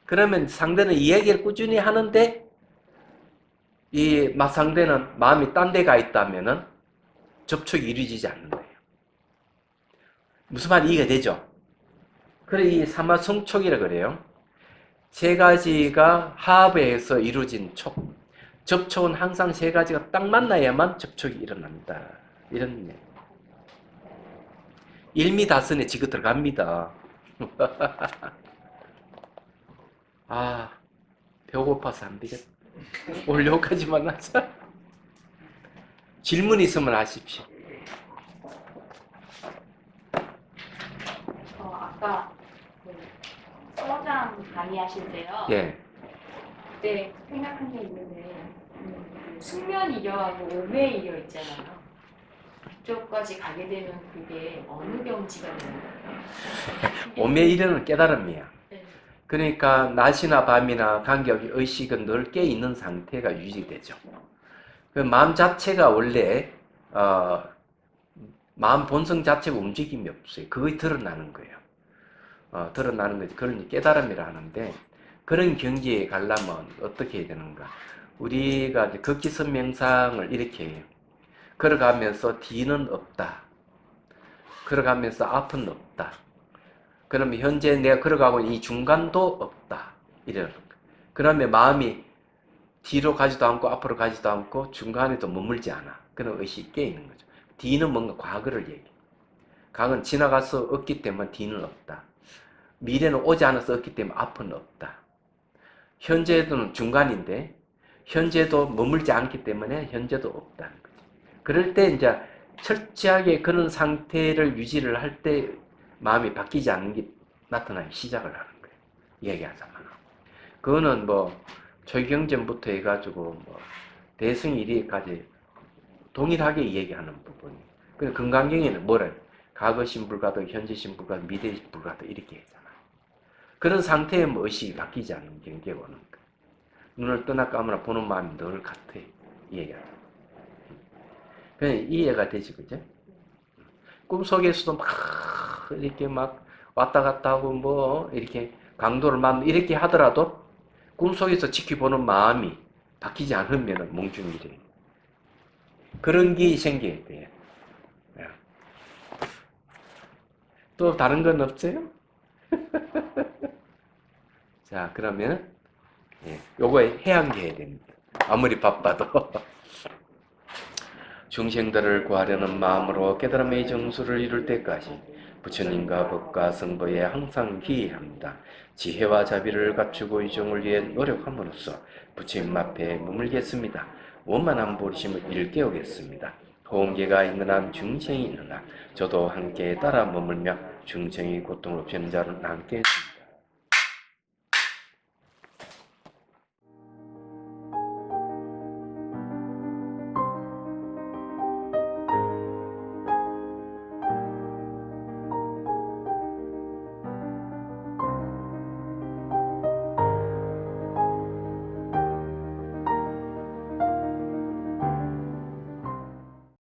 그러면 상대는 이야기를 꾸준히 하는데 이 맞상대는 마음이 딴 데 가 있다면은 접촉이 이루어지지 않는 거예요. 무슨 말이 이해가 되죠? 그래 이 삼화성촉이라 그래요. 세 가지가 합해서 이루어진 촉. 접촉은 항상 세 가지가 딱 만나야만 접촉이 일어납니다. 이런 네. 일미다선에 지금 들어갑니다. 아, 배고파서 안 되겠다. 오늘 여기까지만 하자. 질문 있으면 하십시오. 아까 그 서장 강의하실 때요. 예. 그때 생각한 게 있는데 숙면이려하고 오매이려 있잖아요. 그쪽까지 가게 되면 그게 어느 경지가 되는 거예요? 오매이려는 깨달음이야. 네. 그러니까 낮이나 밤이나 간격 의식은 늘 깨 있는 상태가 유지되죠. 그 마음 자체가 원래 마음 본성 자체가 움직임이 없어요. 그게 드러나는 거예요. 드러나는 거지. 그걸 깨달음이라 하는데 그런 경지에 가려면 어떻게 해야 되는가? 우리가 이제 극기선 명상을 이렇게 해요. 걸어가면서 뒤는 없다. 걸어가면서 앞은 없다. 그러면 현재 내가 걸어가고 있는 이 중간도 없다. 이러는 거예요. 그러면 마음이 뒤로 가지도 않고 앞으로 가지도 않고 중간에도 머물지 않아. 그런 의식이 깨 있는 거죠. 뒤는 뭔가 과거를 얘기해. 과거는 지나가서 없기 때문에 뒤는 없다. 미래는 오지 않아서 없기 때문에 앞은 없다. 현재는 중간인데 현재도 머물지 않기 때문에 현재도 없다는 거죠. 그럴 때 이제 철저하게 그런 상태를 유지를 할 때 마음이 바뀌지 않는 게 나타나기 시작을 하는 거예요. 이야기하자면. 그거는 초경전부터 해가지고 대승 1위까지 동일하게 얘기하는 부분이. 그리고 건강경에는 뭐래? 과거 신불가도, 현재 신불가도, 미래 신불가도 이렇게 했잖아. 그런 상태에 의식이 바뀌지 않는 경계가 오는 거야. 눈을 뜨나 감으나 보는 마음이 늘 같아. 이 얘기하자. 그냥 이해가 되지, 그죠? 꿈속에서도 이렇게 왔다 갔다 하고 이렇게 강도를 이렇게 하더라도 꿈속에서 지켜보는 마음이 바뀌지 않으면 몽중이래. 그런 게 생겨야 돼요. 또 다른 건 없어요? 자, 그러면 요거 해야 됩니다. 아무리 바빠도. 중생들을 구하려는 마음으로 깨달음의 정수를 이룰 때까지 부처님과 법과 성도에 항상 기해합니다. 지혜와 자비를 갖추고 이종을 위해 노력함으로써 부처님 앞에 머물겠습니다. 원만한 보리심을 일깨우겠습니다. 호응계가 있는 한 중생이 있는 한 저도 함께 따라 머물며 중생의 고통을 없애는 자를 남게 했습니다.